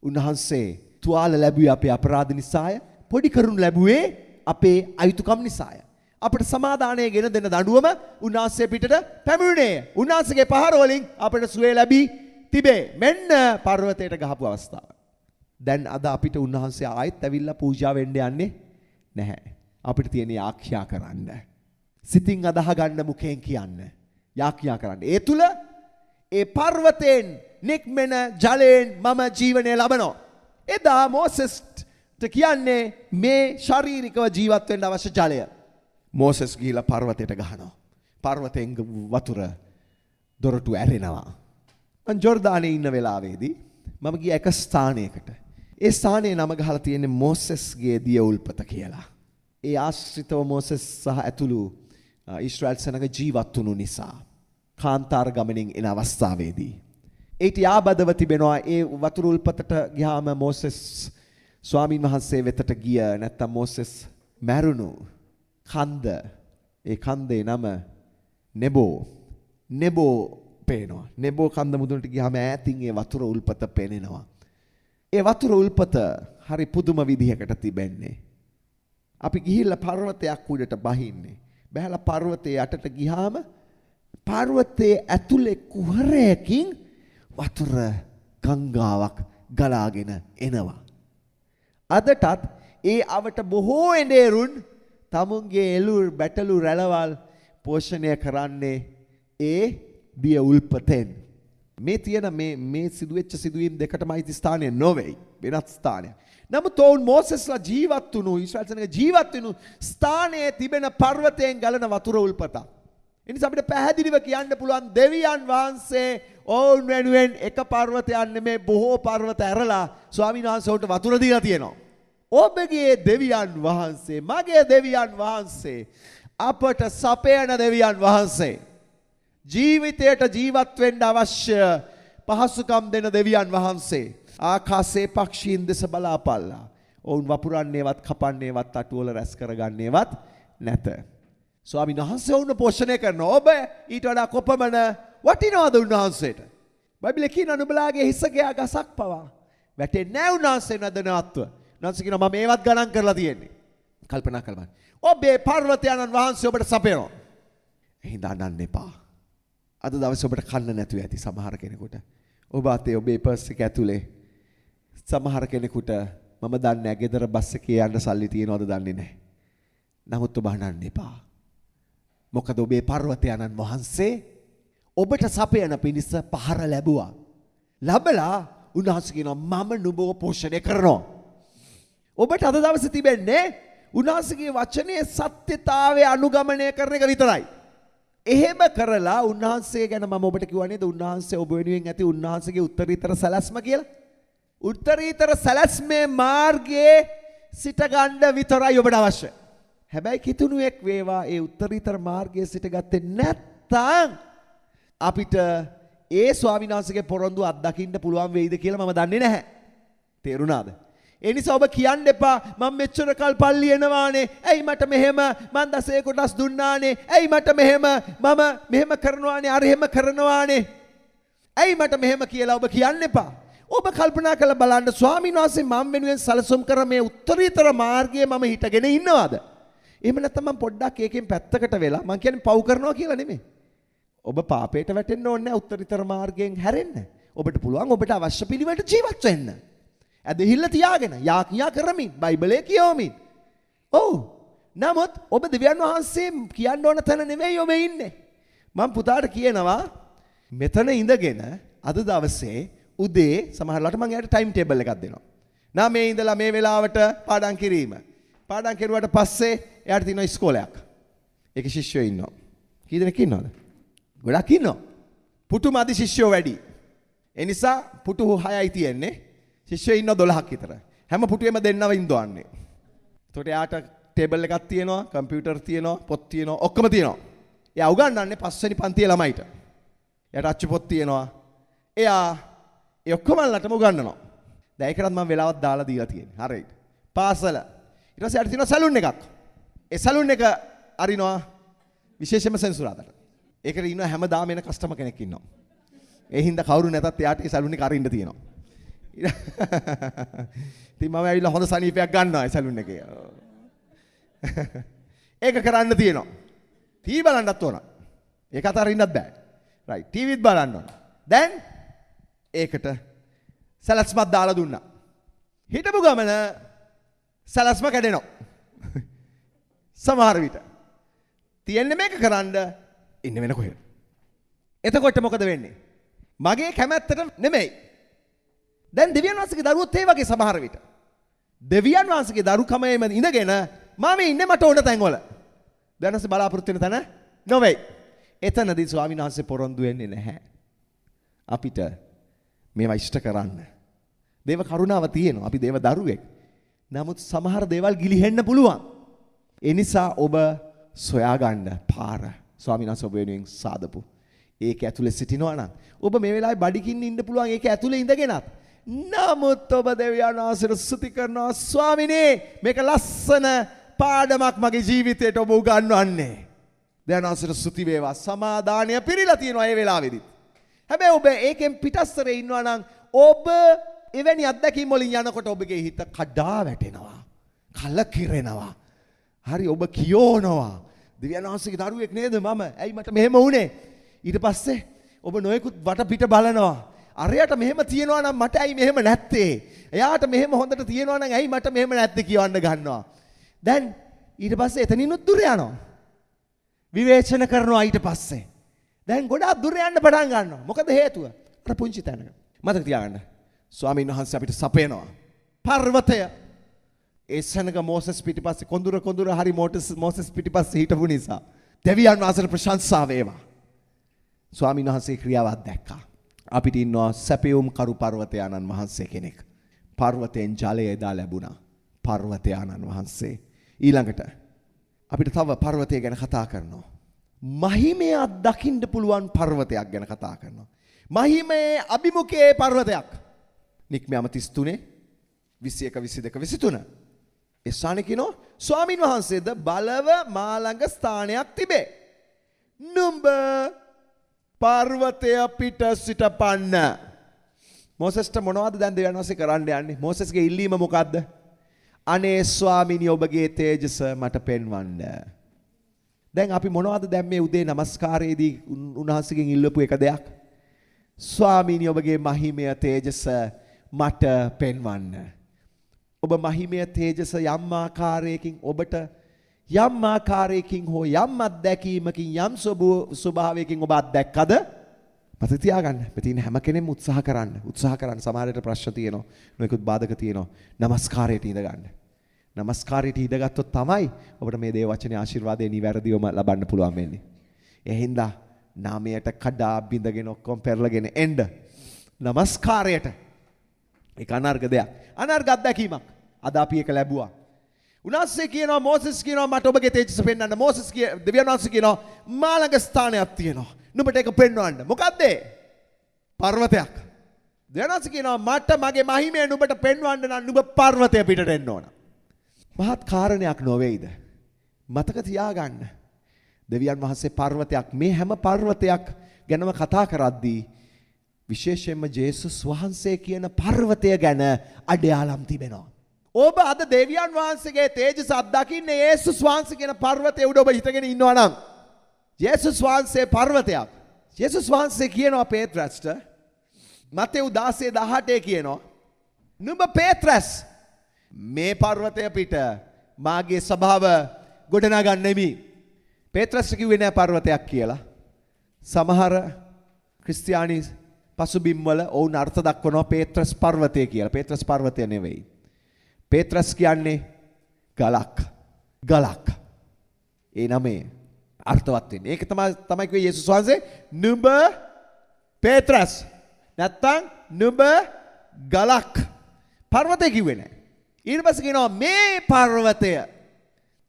උන්වහන්සේ තුවාල ලැබුවේ අපේ අපරාධ නිසාය. පොඩි කරුණු ලැබුවේ අපේ අයුතුකම් නිසාය. අපට සමාදානය ගෙන දෙන දඬුවම උන්වහන්සේ පිටට පැමිණුණේ. උන්වහන්සේගේ පහර වලින් අපට සුවය ලැබී තිබේ. මෙන්න පර්වතයට ගහපු අවස්ථාව. දැන් අද අපිට උන්වහන්සේ ආයෙත් ඇවිල්ලා පූජා වෙන්න යන්නේ නැහැ. අපිට තියෙන යාඥා කරන්න. සිතින් අදහ ගන්න මුඛයෙන් කියන්න. යාඥා කරන්න. ඒ තුල ඒ පර්වතයෙන් නික්මෙන ජලයෙන් මම ජීවනය ලබනවා. එදා මෝසෙස්ට කියන්නේ මේ ශාරීරිකව ජීවත් වෙන්න අවශ්‍ය ජලය. මෝසෙස් ගිහිලා පර්වතයට ගහනවා. පර්වතයෙන් වතුර දොරටු ඇරෙනවා. මං ජෝර්දානයේ ඉන්න වෙලාවේදී මම ගියා එක ස්ථානයකට. ඒ ස්ථානයේ නම ගහලා තියෙන්නේ මෝසෙස්ගේ දිය උල්පත කියලා. ඒ ආශ්‍රිතව මෝසෙස් සහ ඇතුළු ඊශ්‍රායල් සෙනඟ ජීවත් වුණු නිසා කාන්තාර ගමනින් එන අවස්ථාවේදී ඒට යාබදව තිබෙනවා. ඒ වතුර උල්පතට ගියාම මෝසෙස් ස්වාමීන් වහන්සේ වෙතට ගිය නැත්තම් මෝසෙස් මැරුණු කන්ද, ඒ කන්දේ නම නෙබෝ පේනවා. නෙබෝ කන්ද මුදුනට ගියාම ඈතින් ඒ වතුර උල්පත පේනවා. ඒ වතුර උල්පත හරි පුදුම විදිහකට තිබෙන්නේ. අපි ගිහිල්ලා පර්වතයක් උඩට බහින්නේ. බහැලා පර්වතයේ යටට ගියාම පර්වතයේ ඇතුලේ කුහරයකින් වතුර ගංගාවක් ගලාගෙන එනවා. අදටත් ඒ අවට බොහෝ එඬේරුන් තමුන්ගේ එළුල් බැටළු රැළවල් පෝෂණය කරන්නේ ඒ දිය උල්පතෙන්. මේ තියෙන මේ සිදුවෙච්ච සිදුවීම් දෙකටම අයිති ස්ථානය නොවේ, වෙනත් ස්ථානයක්. නමුත් ඔවුන් මෝසෙස්ලා ජීවත් වුණු ඊශ්‍රායල් සෙනඟ ජීවත් වුණු ස්ථානයේ තිබෙන පර්වතයෙන් ගලන වතුර උල්පතක්. එනිසා අපිට පැහැදිලිව කියන්න පුළුවන් දෙවියන් වහන්සේ ඔවුන් වෙනුවෙන් එක පර්වතයක් නෙමේ බොහෝ පර්වත ඇරලා ස්වාමීන් වහන්සේට වතුර දීලා තියෙනවා. ඔබගේ දෙවියන් වහන්සේ, මගේ දෙවියන් වහන්සේ, අපට සපයන දෙවියන් වහන්සේ, ජීවිතයට ජීවත් වෙන්න අවශ්‍ය පහසුකම් දෙන දෙවියන් වහන්සේ. ආකාශයේ පක්ෂීන් දෙස බලාපල්ලා. ඔවුන් වපුරන්නේවත් කපන්නේවත් අටුවල රැස් කරගන්නේවත් නැත. ස්වාමීන් වහන්සේ ඔවුන් පෝෂණය කරනවා. ඔබ ඊට වඩා කොපමණ වටිනවද උන්වහන්සේට? බයිබලයේ කියන නුඹලාගේ හිසකයා ගසක් පවා වැටෙන්නේ නැහැ උන්වහන්සේ නදනවත්ව. උන්වහන්සේ කියනවා මම මේවත් ගණන් කරලා තියෙන්නේ. කල්පනා කරලා බලන්න. ඔබේ පර්වතයන්න් වහන්සේ ඔබට සපයනවා. එහෙනම් අනන්න එපා. අද දවසේ ඔබට කන්න නැතුව ඇති සමහර කෙනෙකුට. ඔබ අතේ ඔබේ පර්ස් එක ඇතුලේ සමහර කෙනෙකුට මම දන්නේ නැහැ ගෙදර බස් එකේ යන්න සල්ලි තියනවද දන්නේ නැහැ. නමුත් ඔබ අනන්න එපා. මොකද ඔබේ පර්වතයන්න් වහන්සේ ඔබට සපයන පිණිස පහර ලැබුවා. ලැබලා උන්වහන්සේ කියනවා මම නුඹව පෝෂණය කරනවා. ඔබට අද දවසේ තිබෙන්නේ උන්වහන්සේගේ වචනේ සත්‍යතාවය අනුගමනය කරන එක විතරයි. එහෙම කරලා උන්වහන්සේ ගැන මම ඔබට කිව්වා නේද උන්වහන්සේ ඔබ වෙනුවෙන් ඇති උන්වහන්සේගේ උත්තරීතර සැලැස්ම කියලා. උත්තරීතර සැලැස්මේ මාර්ගයේ සිට ගන්න විතරයි ඔබට අවශ්‍ය. හැබැයි කිතුණුවෙක් වේවා ඒ උත්තරීතර මාර්ගයේ සිට ගත්තේ නැත්නම් අපිට ඒ ස්වාමීන් වහන්සේගේ පොරොන්දු අත්දකින්න පුළුවන් වෙයිද කියලා මම දන්නේ නැහැ. තේරුණාද? ඒ නිසා ඔබ කියන්න එපා මම මෙච්චර කල් පල්ලි එනවානේ. ඇයි මට මෙහෙම මං දසේ කොටස් දුන්නානේ. ඇයි මට මෙහෙම මම මෙහෙම කරනවානේ අර එහෙම කරනවානේ. ඇයි මට මෙහෙම කියලා ඔබ කියන්න එපා. ඔබ කල්පනා කරලා බලන්න ස්වාමීන් වහන්සේ මම වෙනුවෙන් සැලසුම් කර මේ උත්තරීතර මාර්ගයේ මම හිටගෙන ඉන්නවද? එහෙම නැත්නම් මම පොඩ්ඩක් ඒකෙන් පැත්තකට වෙලා මං කියන්නේ පව් කරනවා කියලා නෙමෙයි. ඔබ පාපයට වැටෙන්න ඕනේ නැහැ උත්තරීතර මාර්ගයෙන් හැරෙන්න. ඔබට පුළුවන් ඔබට අවශ්‍ය පිළිවෙලට ජීවත් වෙන්න. ඇදහිල්ල තියාගෙන යාඥා කරමින් බයිබලයේ කියවමින්. ඔව්. නමුත් ඔබ දෙවියන් වහන්සේ කියන්න ඕන තැන නෙවෙයි ඔබ ඉන්නේ. මම පුතාට කියනවා මෙතන ඉඳගෙන අද දවසේ උදේ සමහරවිට මම එයාට ටයිම් ටේබල් එකක් දෙනවා. නා මේ ඉඳලා මේ වෙලාවට පාඩම් කිරීම. පාඩම් කෙරුවට පස්සේ එයාට තියෙනවා ඉස්කෝලයක්. ඒකේ ශිෂ්‍යයෝ ඉන්නවා. කී දෙනෙක් ඉන්නවද? ගොඩක් ඉන්නවා. පුටු මදි ශිෂ්‍යයෝ වැඩි. ඒ නිසා පුටු 6යි තියෙන්නේ. ශිෂ්‍යයෝ ඉන්නවා 12ක් විතර. හැම පුටුවෙම දෙන්නව ඉඳවන්නේ. එතකොට එයාට ටේබල් එකක් තියෙනවා, කම්පියුටර් තියෙනවා, පොත් තියෙනවා, ඔක්කොම තියෙනවා. එයා උගන්වන්නේ 5 වෙනි පන්තියේ ළමයිට. එයාට අච්චු පොත් තියෙනවා. එයා ඒ ඔක්කොමලටම උගන්වනවා. දැන් ඒකටත් මම වෙලාවක් දාලා දීලා තියෙන්නේ. හරියට. පාසල. ඊට පස්සේ යාට තියෙනවා සැලුන් එකක්. ඒ සැලුන් එක අරිනවා විශේෂයෙන්ම සෙන්සුරාදට. ඒකට ඉන්න හැමදාම එන කස්ටමර් කෙනෙක් ඉන්නවා. ඒ හින්දා කවුරු නැතත් එයාට ඒ සැලුන් එක අරින්න තියෙනවා. ඉතින් මම ඇවිල්ලා හොඳ සනීපයක් ගන්නවා ඒ සැලුන් එකේ. ඒක කරන්න තියෙනවා. ටීවී බලන්නත් ඕන. ඒක අතරින්නත් බෑ. රයිට්. ටීවීත් බලන්න ඕන. දැන් ඒකට සැලැස්මක් දාලා දුන්නා. හිටපු ගමන සැලැස්ම කැඩෙනවා. සමහර විට තියෙන්නේ මේක කරන්න ඉන්න වෙන කොහෙද? එතකොට මොකද වෙන්නේ? මගේ කැමැත්තට නෙමෙයි. දැන් දෙවියන් වහන්සේගේ දරුවොත් ඒ වගේ සමහර විට. දෙවියන් වහන්සේගේ දරුකමේම ඉඳගෙන මම ඉන්නේ මට ඕන තැන්වල. දැනස බලාපොරොත්තු වෙන තැන නොවේ. එතනදී ස්වාමීන් වහන්සේ පොරොන්දු වෙන්නේ නැහැ. අපිට මේවා ඉෂ්ට කරන්න. දේව කරුණාව තියෙනවා. අපි දේව දරුවෙක්. නමුත් සමහර දේවල් ගිලිහෙන්න පුළුවන්. ඒ නිසා ඔබ සොයාගන්න පාර ස්වාමීන් වහන්සේ ඔබ වෙනුවෙන් සාදපු. ඒක ඇතුලේ සිටිනවා නම් ඔබ මේ වෙලාවේ බඩගින්න ඉන්න පුළුවන් ඒක ඇතුලේ ඉඳගෙනත්. නමුත් ඔබ දෙවියන් වහන්සේට ස්තුති කරනවා ස්වාමිනේ මේක ලස්සන පාඩමක් මගේ ජීවිතයට ඔබ උගන්වන්නේ. දෙවියන් වහන්සේට ස්තුති වේවා. සමාදානය පිරීලා තියෙනවා මේ වෙලාවේදී. හැබැයි ඔබ ඒකෙන් පිටස්තරේ ඉන්නවා නම් ඔබ එවැනි අත්දැකීම් වලින් යනකොට ඔබගේ හිත කඩා වැටෙනවා. කලකිරෙනවා. හරි ඔබ කියෝනවා. දෙවියන් වහන්සේගේ දරුවෙක් නේද මම? ඇයි මට මෙහෙම වුනේ? ඊට පස්සේ ඔබ නොයෙකුත් වටපිට බලනවා. අරයට මෙහෙම තියනවා නම් මට ඇයි මෙහෙම නැත්තේ? එයාට මෙහෙම හොඳට තියනවා නම් ඇයි මට මෙහෙම නැත්තේ කියවන්න ගන්නවා. දැන් ඊට පස්සේ එතනිනුත් දුර යනවා. විවේචන කරනවා ඊට පස්සේ. දැන් ගොඩාක් දුර යන්න පටන් ගන්නවා. මොකද හේතුව? අර පුංචි තැනක. මතක තියාගන්න. ස්වාමීන් වහන්සේ අපිට සපයනවා. පර්වතය. ඒ සෙනග මෝසස් පිටිපස්සේ කොඳුර හරි මෝසස් පිටිපස්සේ හිටපු නිසා දෙවියන් වහන්සේට ප්‍රශංසා වේවා. ස්වාමීන් වහන්සේ ක්‍රියාවක් දැක්කා. අපිට ඉන්නවා සැපයුම් කරු පර්වතයාණන් වහන්සේ කෙනෙක්. පර්වතයෙන් ජලය එදා ලැබුණා. පර්වතයාණන් වහන්සේ. ඊළඟට අපිට තව පර්වතය ගැන කතා කරනවා. මහිමය අත්දකින්න පුළුවන් පර්වතයක් ගැන කතා කරනවා. මහිමේ අභිමුඛයේ පර්වතයක්. නික්මයම 33 21 22 23. ඒ ස්ථානේ කියනවා ස්වාමින් වහන්සේද බලව මා ළඟ ස්ථානයක් තිබේ. නුඹ පර්වතය පිට සිටපන්න. මොසස්ට මොනවද දැන් දෙවියන් වහන්සේ කරන්න යන්නේ? මොසස්ගේ ඉල්ලීම මොකද්ද? අනේ ස්වාමීනි ඔබගේ තේජස මට පෙන්වන්න. දැන් අපි මොනවද දැන් මේ උදේ නමස්කාරයේදී උන්වහන්සේගෙන් ඉල්ලපු එක දෙයක්? ස්වාමීනි ඔබගේ මහිමය තේජස මට පෙන්වන්න. ඔබ මහිමය තේජස යම් ආකාරයකින් ඔබට යම් ආකාරයකින් හෝ යම් අත්දැකීමකින් යම් ස්වභාවයකින් ඔබ අත්දැක්කද? මතක තියාගන්න. මෙතන හැම කෙනෙම උත්සාහ කරන්න. සමහරවිට ප්‍රශ්න තියෙනවා. නොයෙකුත් බාධක තියෙනවා. නමස්කාරයට ඉඳ ගන්න. නමස්කාරයට ඉඳගත්තොත් තමයි ඔබට මේ දේව වචනේ ආශිර්වාදේ නිවැරදිවම ලබන්න පුළුවන් වෙන්නේ. ඒ හින්දා නාමයට කඩා බිඳගෙන ඔක්කොම පෙරලගෙන එන්න. නමස්කාරයට. ඒක අනර්ග දෙයක්. අනර්ග අත්දැකීමක්. අද අපි ඒක ලැබුවා. උන්වහන්සේ කියනවා මෝසස් කියනවා මට ඔබගේ තේජස පෙන්වන්න. දෙවියන් වහන්සේ කියනවා මා ළඟ ස්ථානයක් තියෙනවා. නුඹට ඒක පෙන්වන්න. මොකද්ද? පර්වතයක්. දෙවියන් වහන්සේ කියනවා මට මගේ මහිමය නුඹට පෙන්වන්න නම් නුඹ පර්වතය පිටට එන්න ඕන. මහත් කාරණයක් නොවේද? මතක තියාගන්න. දෙවියන් වහන්සේ පර්වතයක් මේ හැම පර්වතයක් ගැනම කතා කරද්දී විශේෂයෙන්ම ජේසුස් වහන්සේ කියන පර්වතය ගැන අඩයාලම් තිබෙනවා. ඔබ අද දෙවියන් වහන්සේගේ තේජස අත්දකින්නේ යේසුස් වහන්සේ කියන පර්වතය උඩ ඔබ හිටගෙන ඉන්නවා නම් යේසුස් වහන්සේ පර්වතයක්. යේසුස් වහන්සේ කියනවා පේත්‍රස්ට මතෙව් 16:18 කියනවා නුඹ පේත්‍රස් මේ පර්වතය පිට මාගේ ස්වභාව ගොඩනගන්නෙමි. පේත්‍රස් කිව්වේ නෑ පර්වතයක් කියලා. සමහර ක්‍රිස්තියානි පසුබිම් වල ඔවුන් අර්ථ දක්වනවා පේත්‍රස් පර්වතය කියලා. පේත්‍රස් පර්වතය නෙවෙයි. පේත්‍රස් කියන්නේ ගලක්. ඒ නමේ අර්ථවත් වෙන්නේ. ඒක තමයි කිව්වේ යේසුස් වහන්සේ නුඹ පේත්‍රස් නැත්තම් නුඹ ගලක්. පර්වතය කිව්වේ නෑ. ඊට පස්සේ කියනවා මේ පර්වතය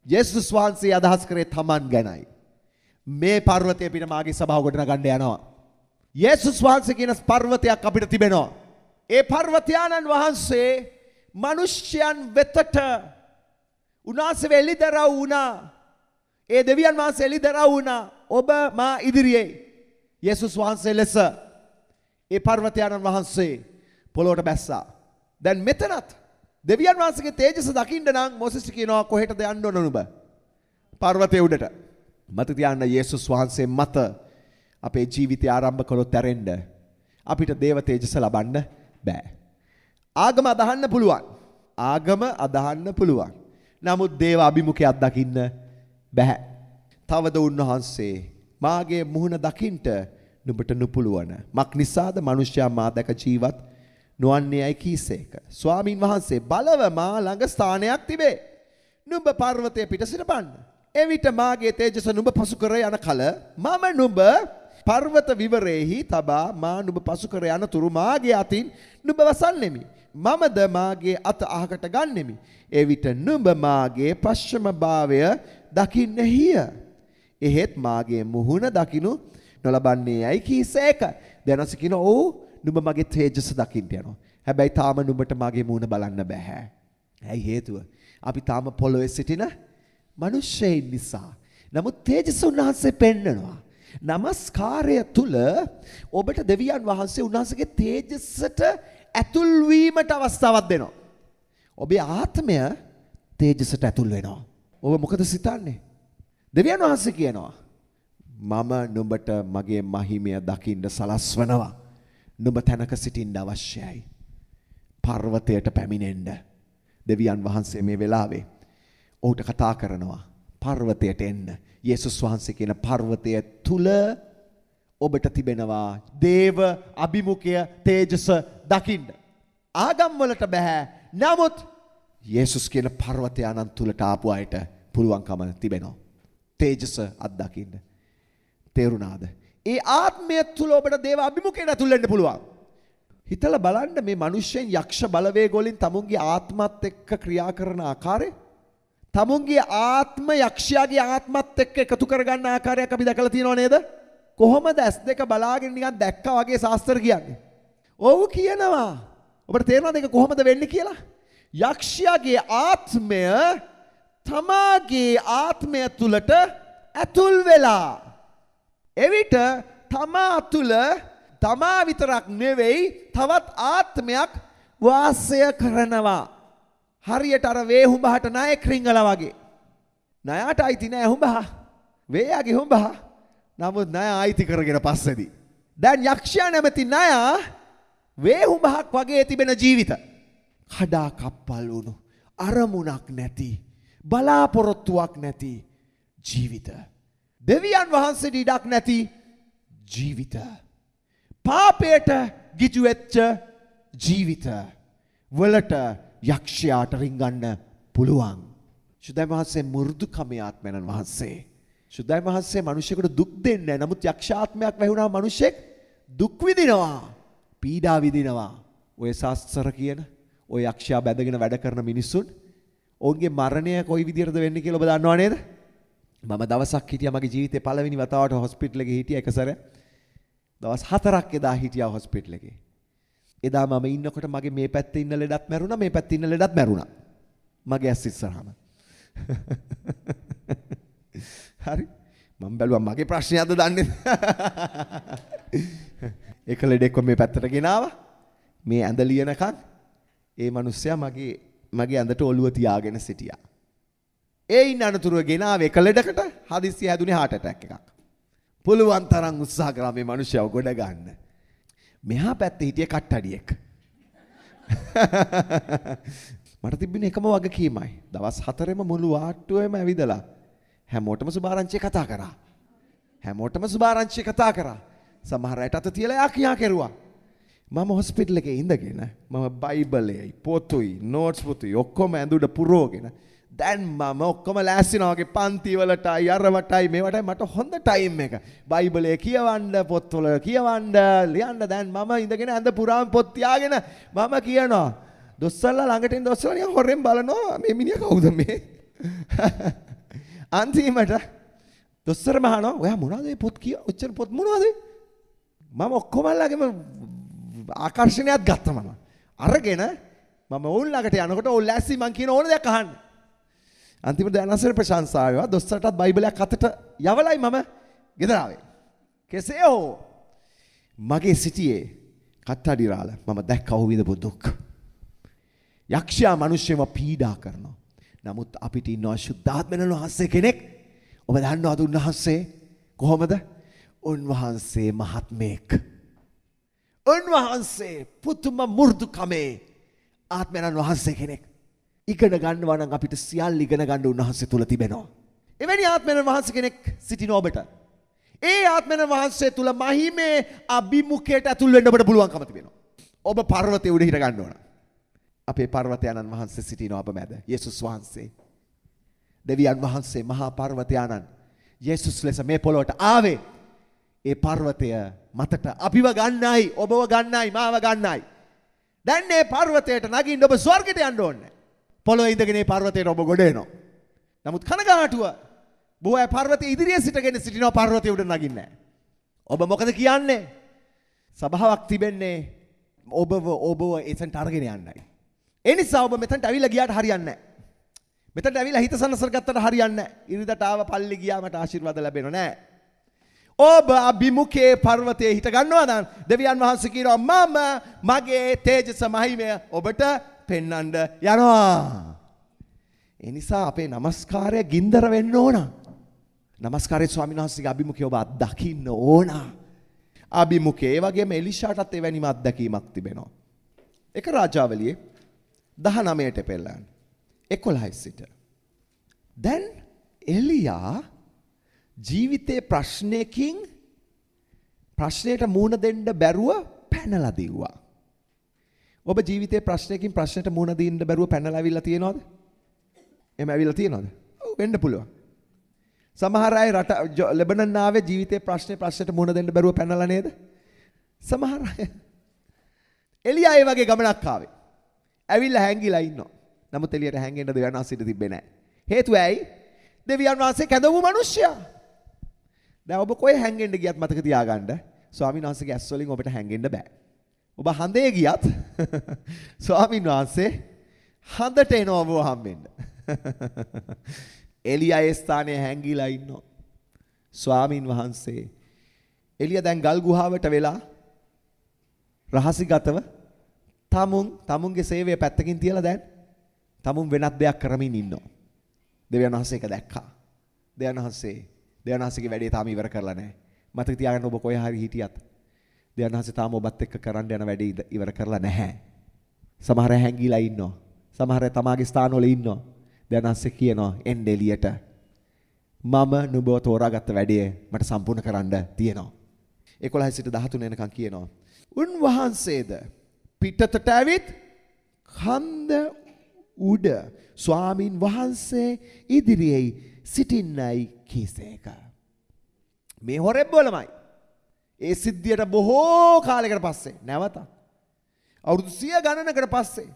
යේසුස් වහන්සේ අදහස් කරේ තමන් ගැනයි. මේ පර්වතය පිට මාගේ සභාව ගොඩනගන්න යනවා. යේසුස් වහන්සේ කියන පර්වතයක් අපිට තිබෙනවා. ඒ පර්වතයාණන් වහන්සේ මනුෂ්‍යයන් වෙතට උන්වහන්සේ එළිදරව් වුණා. ඒ දෙවියන් වහන්සේ එළිදරව් වුණා. ඔබ මා ඉදිරියේ යේසුස් වහන්සේ ලෙස ඒ පර්වතයාණන් වහන්සේ පොළොවට බැස්සා. දැන් මෙතනත් දෙවියන් වහන්සේගේ තේජස දකින්න නම් මොසෙස් කියනවා කොහෙටද යන්න ඕන නුඹ? පර්වතයේ උඩට. මතක තියාගන්න යේසුස් වහන්සේ මත අපේ ජීවිතය ආරම්භ කළොත් ඇරෙන්න අපිට දේව තේජස ලබන්න බෑ. ආගම අදහන්න පුළුවන්. නමුත් දේව අභිමුඛයක් දකින්න බෑ. තවද උන්වහන්සේ මාගේ මුහුණ දකින්ට නුඹට නුපුළුවන. මක් නිසාද මනුෂ්‍යයා මා දැක ජීවත් නොවන්නේ යයි කීසේක. ස්වාමින් වහන්සේ බලව මා ළඟ ස්ථානයක් තිබේ. නුඹ පර්වතය පිට සිටපන්න. එවිට මාගේ තේජස නුඹ පසු කර යන කල මම නුඹ පර්වත විවරෙහි තබා මා නුඹ පසු කර යන තුරු මාගේ අතින් නුඹ වසන්නෙමි. මමද මාගේ අත අහකට ගන්නෙමි. එවිට නුඹ මාගේ පශ්චිම භාවය දකින්නේය. එහෙත් මාගේ මුහුණ දකින්නු නොලබන්නේ යයි කීසේක. දැනස කියන ඔව් නුඹ මගේ තේජස දකින්න යනවා. හැබැයි තාම නුඹට මගේ මුහුණ බලන්න බෑ. ඇයි හේතුව? අපි තාම පොළොවේ සිටින මිනිස්සෙයින් නිසා. නමුත් තේජස උන්වහන්සේ පෙන්නනවා. නමස්කාරය තුල ඔබට දෙවියන් වහන්සේ උන්වහන්සේගේ තේජසට ඇතුල් වීමට අවස්ථාවක් දෙනවා. ඔබේ ආත්මය තේජසට ඇතුල් වෙනවා. ඔබ මොකද සිතන්නේ? දෙවියන් වහන්සේ කියනවා මම නුඹට මගේ මහිමය දකින්න සලස්වනවා. නුඹ තැනක සිටින්න අවශ්‍යයි. පර්වතයට පැමිණෙන්න. දෙවියන් වහන්සේ මේ වෙලාවේ ඔහුට කතා කරනවා. පර්වතයට එන්න. යේසුස් වහන්සේ කියන පර්වතය තුල ඔබට තිබෙනවා දේව අභිමුඛය තේජස දකින්න. ආගම් වලට බෑ. නමුත් යේසුස් කියන පර්වතය අනන්ත තුලට ආපු අයට පුළුවන්කම තිබෙනවා. තේජස අත්දකින්න. තේරුණාද? ඒ ආත්මය තුල ඔබට දේව අභිමුඛයට ඇතුල් වෙන්න පුළුවන්. හිතලා බලන්න මේ මිනිස්සෙන් යක්ෂ බලවේග වලින් තමුන්ගේ ආත්මත් එක්ක ක්‍රියා කරන ආකාරය, තමුන්ගේ ආත්ම යක්ෂයාගේ ආත්මත් එක්ක එකතු කරගන්න ආකාරයක් අපි දැකලා තියෙනව නේද? කොහොමද S2 බලාගෙන නිකන් දැක්කා වගේ ශාස්ත්‍ර කියන්නේ? ඔව් කියනවා. ඔබට තේරෙනවද ඒක කොහොමද වෙන්නේ කියලා? යක්ෂයාගේ ආත්මය තමාගේ ආත්මය තුලට ඇතුල් වෙලා එවිට තමා තුල තමා විතරක් නෙවෙයි තවත් ආත්මයක් වාසය කරනවා. හරියට අර වේහුඹහට නායක රිංගලා වගේ. ණයට අයිති නෑ හුඹහ. වේයාගේ හුඹහ. නමුත් ණය අයිති කරගෙන පස්සේදී. දැන් යක්ෂයා නැමැති ණය වේහුඹහක් වගේ තිබෙන ජීවිත. කඩා කප්පල් වුණු අරමුණක් නැති බලාපොරොත්තුවක් නැති ජීවිත. දෙවියන් වහන්සේට ඉඩක් නැති ජීවිත. පාපයට ගිජු වෙච්ච ජීවිත වලට යක්ෂයාට රිංගන්න පුළුවන්. ශුද්ධයි වහන්සේ මෘදුකමේ ආත්මයන් වහන්සේ. ශුද්ධයි වහන්සේ මිනිසෙකුට දුක් දෙන්නේ නැහැ. නමුත් යක්ෂාත්මයක් වැහුණාම මිනිසෙක් දුක් විඳිනවා. පීඩා විඳිනවා. ඔය ශාස්ත්‍ර කියන ඔය යක්ෂයා බැඳගෙන වැඩ කරන මිනිස්සුන් ඔවුන්ගේ මරණය කොයි විදිහටද වෙන්නේ කියලා ඔබ දන්නව නේද? මම දවසක් හිටියා මගේ ජීවිතේ පළවෙනි වතාවට හොස්පිටල් එකේ හිටියා එක සැරයක්. දවස් 4ක් එදා හිටියා හොස්පිටල් එකේ. එදා මම ඉන්නකොට මගේ මේ පැත්තේ ඉන්න ලෙඩත් මැරුණා මේ පැත්තේ ඉන්න ලෙඩත් මැරුණා. මගේ ඇස් ඉස්සරහම. හරි. මම බැලුවා මගේ ප්‍රශ්නයක්ද දන්නේ. එක ලෙඩෙක්ව මේ පැත්තට ගෙනාවා. මේ ඇඳ ලියනකන් ඒ මිනිස්සයා මගේ ඇඳට ඔළුව තියාගෙන සිටියා. ඒ ඉන්න අනතුරුව ගෙනාවේ එක ලෙඩකට හදිස්සිය හැදුනේ heart attack එකක්. පුළුවන් තරම් උත්සාහ කරා මේ මිනිස්සයව ගොඩ ගන්න. මෙහා පැත්තේ හිටිය කට්ටඩියෙක්. මට තිබුණේ එකම වගකීමයි. දවස් 4ෙම මුළු ආට්ටුවෙම ඇවිදලා හැමෝටම සුභාරංචිය කතා කරා. සමහර අයට අත තියලා යාකියා කෙරුවා. මම හොස්පිටල් එකේ ඉඳගෙන මම බයිබලෙයි පොතුයි නෝට්ස් පොතුයි ඔක්කොම ඇඳුඩ පුරවගෙන දැන් මම ඔක්කොම ලෑස්තිනවා වගේ පන්ති වලටයි අරවටයි මේවටයි මට හොඳ ටයිම් එක. බයිබලයේ කියවන්න පොත්වල කියවන්න ලියන්න දැන් මම ඉඳගෙන ඇඳ පුරාම පොත් තියාගෙන මම කියනවා දොස්සල්ලා ළඟට ඉන්න දොස්සල්ලා නිකන් හොරෙන් බලනවා මේ මිනිහා කවුද මේ? අන්තිමට දොස්සර මහනවා ඔයා මොනවද මේ පොත් කිය ඔච්චර පොත් මොනවද? මම ඔක්කොමලාගෙම ආකර්ෂණයක් ගත්තා මම. අරගෙන මම ඕන් ළඟට යනකොට ඕන් ලෑස්ති මං කියන ඕන දෙයක් අහන්න. අන්තිමට දැනසර ප්‍රශංසාව ආවා. දොස්තරටත් බයිබලයක් අතට යවලයි මම ගෙදර ආවේ. කෙසේ හෝ මගේ සිටියේ කට්ටඩිරාල මම දැක්කව විඳපු දුක්. යක්ෂයා මිනිස්සුන්ව පීඩා කරනවා. නමුත් අපිට ඉන්නවා ශුද්ධාත්මයන් වහන්සේ කෙනෙක්. ඔබ දන්නවද උන්වහන්සේ කොහොමද? උන්වහන්සේ මහත්මයෙක්. උන්වහන්සේ පුතුම මෘදුකමේ ආත්මයන් වහන්සේ කෙනෙක්. ඉගෙන ගන්නවා නම් අපිට සියල්ල ඉගෙන ගන්න උන්වහන්සේ තුල තිබෙනවා. එවැනි ආත්මයන් වහන්සේ කෙනෙක් සිටින ඔබට ඒ ආත්මයන් වහන්සේ තුල මහිමේ අභිමුඛයට ඇතුල් වෙන්න ඔබට පුළුවන්කම තිබෙනවා. ඔබ පර්වතයේ උඩ හිට ගන්න ඕන. අපේ පර්වතයන්න් වහන්සේ සිටිනවා අප මැද. යේසුස් වහන්සේ. දෙවියන් වහන්සේ මහා පර්වතයන්න් යේසුස් ලෙස මේ පොළොවට ආවේ. ඒ පර්වතය මතට අපිව ගන්නයි, ඔබව ගන්නයි, මාව ගන්නයි. දැන් මේ පර්වතයට නගින්න ඔබ ස්වර්ගයට යන්න ඕනේ. පොළොවේ ඉඳගෙන මේ පර්වතයට ඔබ ගොඩ එනවා. නමුත් කනගාටුව බොහෝ අය පර්වතයේ ඉදිරියේ සිටගෙන සිටිනවා, පර්වතයේ උඩ නගින්නේ නැහැ. ඔබ මොකද කියන්නේ? සභාවක් තිබෙන්නේ ඔබව එතනට අරගෙන යන්නයි. ඒ නිසා ඔබ මෙතනට ඇවිල්ලා ගියාට හරියන්නේ නැහැ. මෙතනට ඇවිල්ලා හිත සනසර ගත්තට හරියන්නේ නැහැ. ඉරිදට ආව පල්ලි ගියා මට ආශිර්වාද ලැබෙනව නැහැ. ඔබ අභිමුඛයේ පර්වතයේ හිට ගන්නවා නම් දෙවියන් වහන්සේ කියනවා මම මගේ තේජස මහිමය ඔබට පෙන්වන්න යනවා. ඒ නිසා අපේ নমස්කාරය ගින්දර වෙන්න ඕන. নমස්කාරයේ ස්වාමීන් වහන්සේගේ අභිමුඛය ඔබ අත්දකින්න ඕන. අභිමුඛය ඒ වගේම එලිෂාටත් එවැනිම අත්දැකීමක් තිබෙනවා. එක රාජාවලියේ 19ට පෙළන්න 11 සිට. දැන් එලියා ජීවිතේ ප්‍රශ්නයට මුහුණ දෙන්න බැරුව පැනලා දිව්වා. ඔබ ජීවිතේ ප්‍රශ්නයට මුහුණ දෙන්න බැරුව පැනලා අවිල්ලා තියනවද? එහෙම අවිල්ලා තියනවද? ඔව් වෙන්න පුළුවන්. සමහර අය ලෙබනන් ආවේ ජීවිතේ ප්‍රශ්නයට මුහුණ දෙන්න බැරුව පැනලා නේද? සමහර අය එලියා ඒ වගේ ගමනක් ආවේ. ඇවිල්ලා හැංගිලා ඉන්නවා. නමුත් එලියට හැංගෙන්න දෙවියන් වහන්සේට තිබ්බේ නැහැ. හේතුව ඇයි? දෙවියන් වහන්සේ කැඳවු මිනිස්සයා. දැන් ඔබ කොහේ හැංගෙන්න ගියත් මතක තියාගන්න ස්වාමීන් වහන්සේගේ ඇස් වලින් ඔබට හැංගෙන්න බෑ. ඔබ හඳේ ගියත් ස්වාමීන් වහන්සේ හඳට එනවා ඔබව හම්බෙන්න. එලියා ඒ ස්ථානයේ හැංගිලා ඉන්නවා. ස්වාමීන් වහන්සේ එලියා දැන් ගල් ගුහාවට වෙලා රහසිගතව තමුන්ගේ සේවය පැත්තකින් තියලා දැන් තමුන් වෙනත් දෙයක් කරමින් ඉන්නවා. දෙවියන් වහන්සේ ඒක දැක්කා. දෙවියන් වහන්සේගේ වැඩේ තාම ඉවර කරලා නැහැ. මතක තියාගන්න ඔබ කොහේ හරි හිටියත් දෙවියන් වහන්සේ තාම ඔබත් එක්ක කරන්න යන වැඩේ ඉවර කරලා නැහැ. සමහර අය හැංගිලා ඉන්නවා. සමහර අය තමාගේ ස්ථානවල ඉන්නවා. දෙවියන් වහන්සේ කියනවා එන්න එළියට. මම නුඹව තෝරාගත්ත වැඩේ මට සම්පූර්ණ කරන්න තියෙනවා. 11 සිට 13 වෙනකන් කියනවා. උන්වහන්සේද පිටතට ඇවිත් කන්ද උඩ ස්වාමින් වහන්සේ ඉදිරියේ සිටින්නයි කීසේක. මේ හොරෙබ්බවලමයි. ඒ සිද්ධියට බොහෝ කාලයකට පස්සේ නැවත අවුරුදු 100 ගණනකට පස්සේ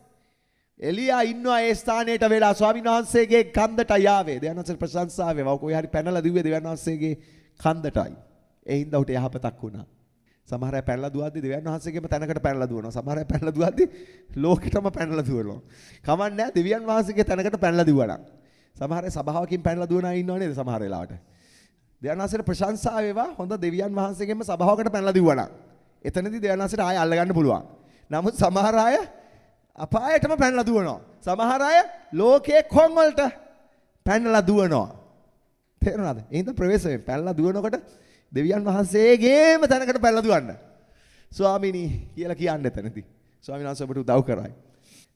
එලියා ඉන්නවා ඒ ස්ථානයට වෙලා ස්වාමීන් වහන්සේගේ කන්දට යාවේ. දෙවියන් වහන්සේ ප්‍රශංසාව වේවා. කොයි හරි පැනලා දිව්වේ දෙවියන් වහන්සේගේ කන්දටයි. ඒ හින්දා උට යහපතක් වුණා. සමහර අය පැනලා දුවද්දි දෙවියන් වහන්සේගේම තැනකට පැනලා දුවනවා. සමහර අය පැනලා දුවද්දි ලෝකෙටම පැනලා දුවනවා. කමන්නේ නැහැ දෙවියන් වහන්සේගේ තැනකට පැනලා දිවුවා නම්. සමහර අය සභාවකින් පැනලා දුවන අය ඉන්නව නේද සමහර වෙලාවට. දෙවියන් වහන්සේට ප්‍රශංසා වේවා. හොඳ දෙවියන් වහන්සේගේම සභාවකට පැනලා දිවුවා නම්. එතනදී දෙවියන් වහන්සේට ආය අල්ල ගන්න පුළුවන්. නමුත් සමහර අය අපායටම පැනලා දුවනවා. සමහර අය ලෝකයේ කොන් වලට පැනලා දුවනවා. තේරුණාද? එහෙනම් ප්‍රවේශයෙන් පැනලා දුවනකොට දෙවියන් වහන්සේගේම තැනකට පැනලා දුවන්න. ස්වාමීනි කියලා කියන්න එතනදී. ස්වාමීන් වහන්සේ ඔබට උදව් කරයි.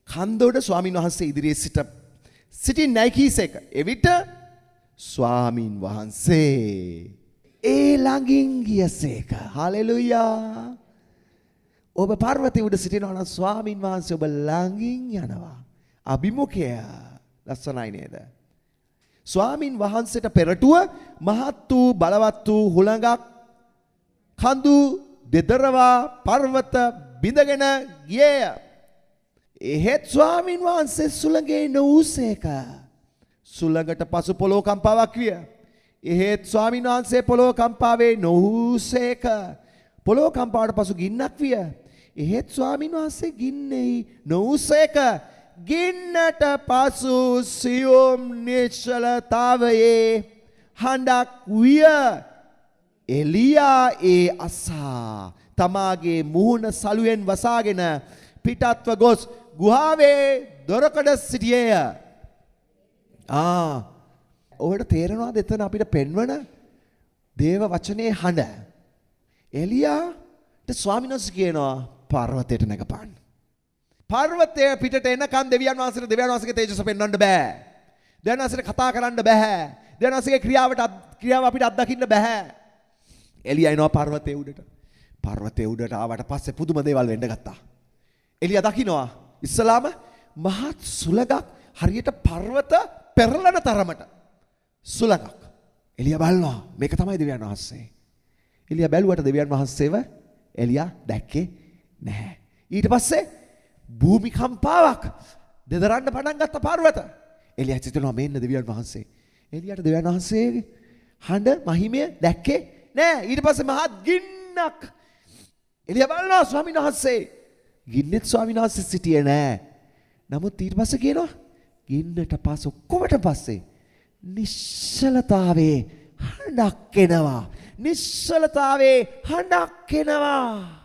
කන්ද උඩ ස්වාමීන් වහන්සේ ඉදිරියේ සිටින්නයි කීසේක. එවිට ස්වාමීන් වහන්සේ ඒ ළඟින් ගියසේක. හලෙලුයා. ඔබ පර්වතයේ උඩ සිටිනවා නම් ස්වාමීන් වහන්සේ ඔබ ළඟින් යනවා. අභිමුඛය ලස්සනයි නේද? ස්වාමින් වහන්සේට පෙරටුව මහත් වූ බලවත් වූ හුළඟක් කඳු දෙදරවා පර්වත බිඳගෙන ගියේය. එහෙත් ස්වාමින් වහන්සේ සුළඟේ නොවූසේක. සුළඟට පසු පොළොව කම්පාවක් විය. එහෙත් ස්වාමින් වහන්සේ පොළොව කම්පාවේ නොවූසේක. පොළොව කම්පාවට පසු ගින්නක් විය. එහෙත් ස්වාමින් වහන්සේ ගින්නෙහි නොවූසේක. ගින්නට පසු සියුම් නිශ්චලතාවයේ හඬක් විය. එලියා ඒ අසා තමාගේ මුහුණ සලුවෙන් වසාගෙන පිටත්ව ගොස් ගුහාවේ දොරකඩ සිටියේය. ඔබට තේරෙනවද එතන අපිට පෙන්වන දේව වචනේ හඬ? එලියාට ස්වාමීන් වහන්සේ කියනවා පර්වතයට නැගපන්. පර්වතය පිටට එනකන් දෙවියන් වහන්සේගේ තේජස පෙන්වන්න බෑ. දෙවියන් වහන්සේට කතා කරන්න බෑ. දෙවියන් වහන්සේගේ ක්‍රියාව අපිට අත්දකින්න බෑ. එලියා එනවා පර්වතයේ උඩට. පර්වතයේ උඩට ආවට පස්සේ පුදුම දේවල් වෙන්න ගත්තා. එලියා දකින්නවා ඉස්සලාම මහත් සුලගක් හරියට පර්වත පෙරලන තරමට සුලගක්. එලියා බලනවා මේක තමයි දෙවියන් වහන්සේ. එලියා බැලුවට දෙවියන් වහන්සේව එලියා දැක්කේ නැහැ. ඊට පස්සේ භූමිකම්පාවක් දෙදරන්න පටන් ගත්ත පර්වත. එලියා හිතනවා මේන්න දෙවියන් වහන්සේ. එලියාට දෙවියන් වහන්සේගේ හඬ මහිමය දැක්කේ නැහැ. ඊට පස්සේ මහත් ගින්නක්. එලියා බලනවා ස්වාමීන් වහන්සේ. ගින්නෙත් ස්වාමීන් වහන්සේ සිටියේ නැහැ. නමුත් ඊට පස්සේ කියනවා ගින්නට පස්සේ ඔක්කොමට පස්සේ නිශ්චලතාවේ හඬක් එනවා. නිශ්චලතාවේ හඬක් එනවා.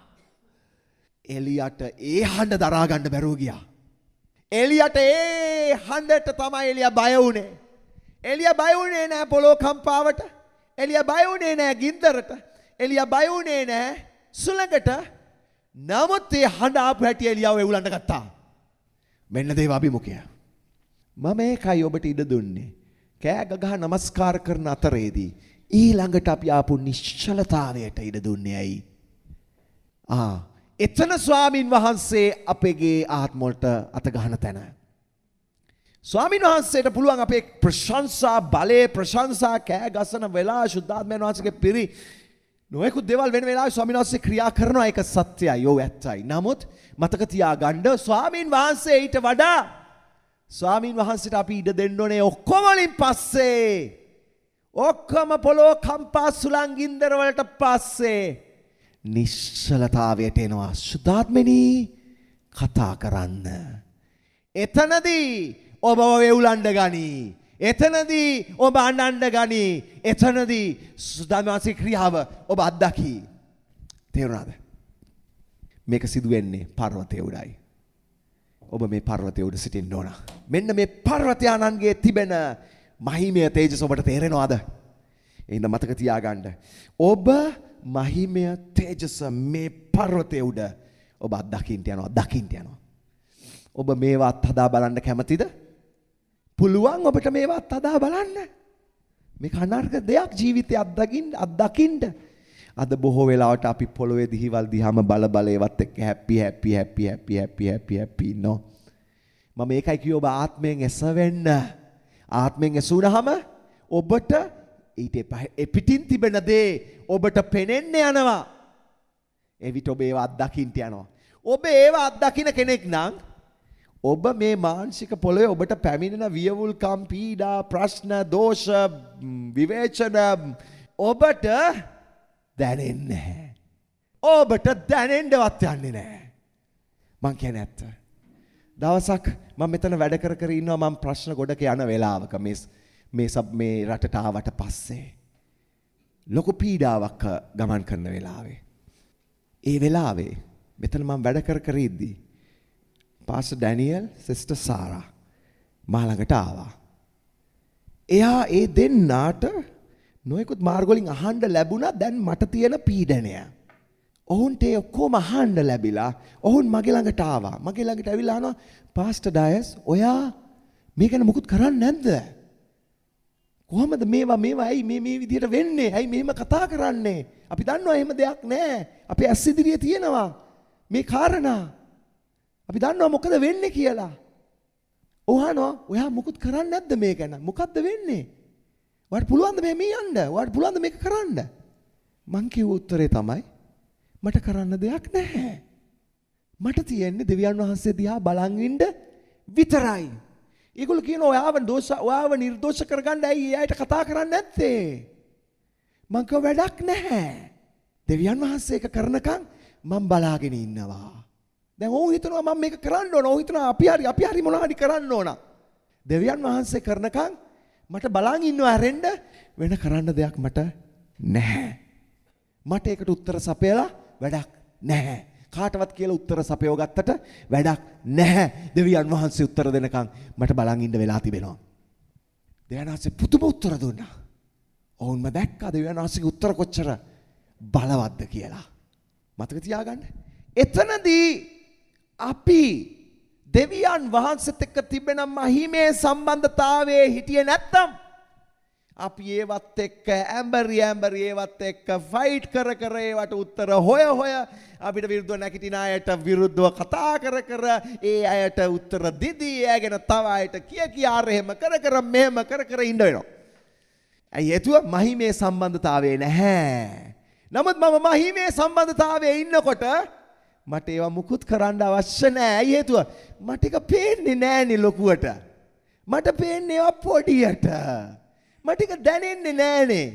එලියට ඒ හඬ දරා ගන්න බැරුව ගියා. එලියට ඒ හඬට තමයි එලියා බය වුනේ. එලියා බය වුනේ නැහැ පොළොව කම්පාවට. එලියා බය වුනේ නැහැ ගින්දරට. එලියා බය වුනේ නැහැ සුළඟට. නමුත් ඒ හඬ ආපු හැටි එලියාව එවුලන්න ගත්තා. මෙන්න දේව අභිමුඛය. මම ඒකයි ඔබට ඉඩ දුන්නේ. කෑ ගගහ නමස්කාර කරන අතරේදී ඊළඟට අපි ආපු නිශ්චලතාවයට ඉඩ දුන්නේ ඇයි? එතන ස්වාමින් වහන්සේ අපගේ ආත්ම වලට අත ගහන තැන. ස්වාමින් වහන්සේට පුළුවන් අපේ ප්‍රශංසා බලේ ප්‍රශංසා කෑ ගසන වෙලාව සුද්ධාත්මයන් වහන්සේගේ පිරි නොයෙකුත් දේවල් වෙන වෙලාවේ ස්වාමින් වහන්සේ ක්‍රියා කරනවා. ඒක සත්‍යයි. ඔව් ඇත්තයි. නමුත් මතක තියාගන්න ස්වාමින් වහන්සේ ඊට වඩා ස්වාමින් වහන්සේට අපි ඉඩ දෙන්න ඕනේ ඔක්කොම වලින් පස්සේ. ඔක්කොම පොළොව කම්පා සුළංගින්දර වලට පස්සේ නිශ්චලතාවයට එනවා. සුද්ධාත්මනි කතා කරන්න. එතනදී ඔබ වෙවුලන්න ගනි. එතනදී ඔබ අඬන්න ගනි. එතනදී සුද්ධාත්ම වහන්සේ ක්‍රියාව ඔබ අත්දකි. තේරුණාද? මේක සිදු වෙන්නේ පර්වතයේ උඩයි. ඔබ මේ පර්වතයේ උඩ සිටින්න ඕන. මෙන්න මේ පර්වතයන්ගේ තිබෙන මහිමය තේජස ඔබට තේරෙනවද? එහෙනම් මතක තියාගන්න. ඔබ මහිමය තේජස මේ පර්වතයේ උඩ ඔබ අත්දකින්න යනවා. ඔබ මේවත් හදා බලන්න කැමතිද? පුළුවන් ඔබට මේවත් හදා බලන්න. මේක අනර්ග දෙයක් ජීවිතේ අත්දකින්න. අද බොහෝ වෙලාවට අපි පොළොවේ දිහිවල් දිහාම බල ඒවත් එක්ක හැපි ඉන්නවා. මම මේකයි කිව්වේ ඔබ ආත්මයෙන් එසවෙන්න. ආත්මයෙන් එසුනහම ඔබට ඊට පිටින් තිබෙන දේ ඔබට පෙනෙන්න යනවා. එවිට ඔබ ඒවා අත්දකින්න යනවා. ඔබ ඒවා අත්දකින්න කෙනෙක් නම් ඔබ මේ මානසික පොළොවේ ඔබට පැමිණෙන වියවුල්කම් පීඩා ප්‍රශ්න දෝෂ විවේචන ඔබට දැනෙන්නේ නැහැ. ඔබට දැනෙන්නවත් යන්නේ නැහැ. මං කියන්නේ ඇත්ත. දවසක් මම මෙතන වැඩ කර ඉන්නවා. මම ප්‍රශ්න ගොඩක යන වෙලාවක මේ රටට ආවට පස්සේ ලොකු පීඩාවක් ගමන් කරන වෙලාවේ. ඒ වෙලාවේ මෙතන මම වැඩ කර ඉද්දී පාස්ටර් ඩැනියල් සිස්ටර් සාරා මා ළඟට ආවා. එයා ඒ දෙන්නාට නොයෙකුත් මාර්ග වලින් අහන්න ලැබුණා දැන් මට තියෙන පීඩනය. ඔවුන්ට ඒ ඔක්කොම අහන්න ලැබිලා ඔවුන් මගේ ළඟට ආවා. මගේ ළඟට ඇවිල්ලා අහනවා පාස්ටර් ඩයස් ඔයා මේ ගැන මුකුත් කරන්නේ නැද්ද? කොහොමද මේවා ඇයි මේ විදිහට වෙන්නේ? ඇයි මෙහෙම කතා කරන්නේ? අපි දන්නවා එහෙම දෙයක් නැහැ. අපේ ඇස් ඉදිරියේ තියෙනවා මේ කාරණා. අපි දන්නවා මොකද වෙන්නේ කියලා. ඔහනවා ඔයා මුකුත් කරන්නේ නැද්ද මේ ගැන? මොකද්ද වෙන්නේ? ඔයාට පුළුවන්ද මේ යන්න? ඔයාට පුළුවන්ද මේක කරන්න? මං කිව්ව උත්තරේ තමයි මට කරන්න දෙයක් නැහැ. මට තියෙන්නේ දෙවියන් වහන්සේ දිහා බලන් ඉන්න විතරයි. ඒගොල්ලෝ කියනවා ඔයාව නිර්දෝෂ කරගන්න ඇයි එයාට කතා කරන්නේ නැත්තේ? මං කිව්ව වැඩක් නැහැ. දෙවියන් වහන්සේ ඒක කරනකම් මං බලාගෙන ඉන්නවා. දැන් ඔව් හිතනවා මම මේක කරන්න ඕන. ඔව් හිතනවා අපි හරි මොනවා හරි කරන්න ඕන. දෙවියන් වහන්සේ කරනකම් මට බලන් ඉන්නව හැරෙන්න වෙන කරන්න දෙයක් මට නැහැ. මට ඒකට උත්තර සපයලා වැඩක් නැහැ. කාටවත් කියලා උත්තර සපයව ගත්තට වැඩක් නැහැ. දෙවියන් වහන්සේ උත්තර දෙනකම් මට බලන් ඉන්න වෙලා තිබෙනවා. දෙවියන් වහන්සේ පුදුම උත්තර දුන්නා. ඔවුන්ම දැක්කා දෙවියන් වහන්සේගේ උත්තර කොච්චර බලවත්ද කියලා. මතක තියාගන්න. එතනදී අපි දෙවියන් වහන්සේත් එක්ක තිබෙන මහිමේ සම්බන්ධතාවයේ හිටියේ නැත්තම් අපි ඒවත් එක්ක ඇම්බරි ඒවත් එක්ක ෆයිට් කර ඒවට උත්තර හොය අපිට විරුද්ධව නැගිටින අයට විරුද්ධව කතා කර ඒ අයට උත්තර දෙදී ඒගෙන තව අයට කියා එහෙම කර මෙහෙම කර ඉන්න වෙනවා. ඇයි හේතුව මහිමේ සම්බන්ධතාවයේ නැහැ. නමුත් මම මහිමේ සම්බන්ධතාවයේ ඉන්නකොට මට ඒවා මුකුත් කරන්න අවශ්‍ය නැහැ. ඇයි හේතුව මට ඒක පේන්නේ නැහනේ ලොකුවට. මට පේන්නේ ඒවා පොඩියට. මට ඒක දැනෙන්නේ නැහනේ.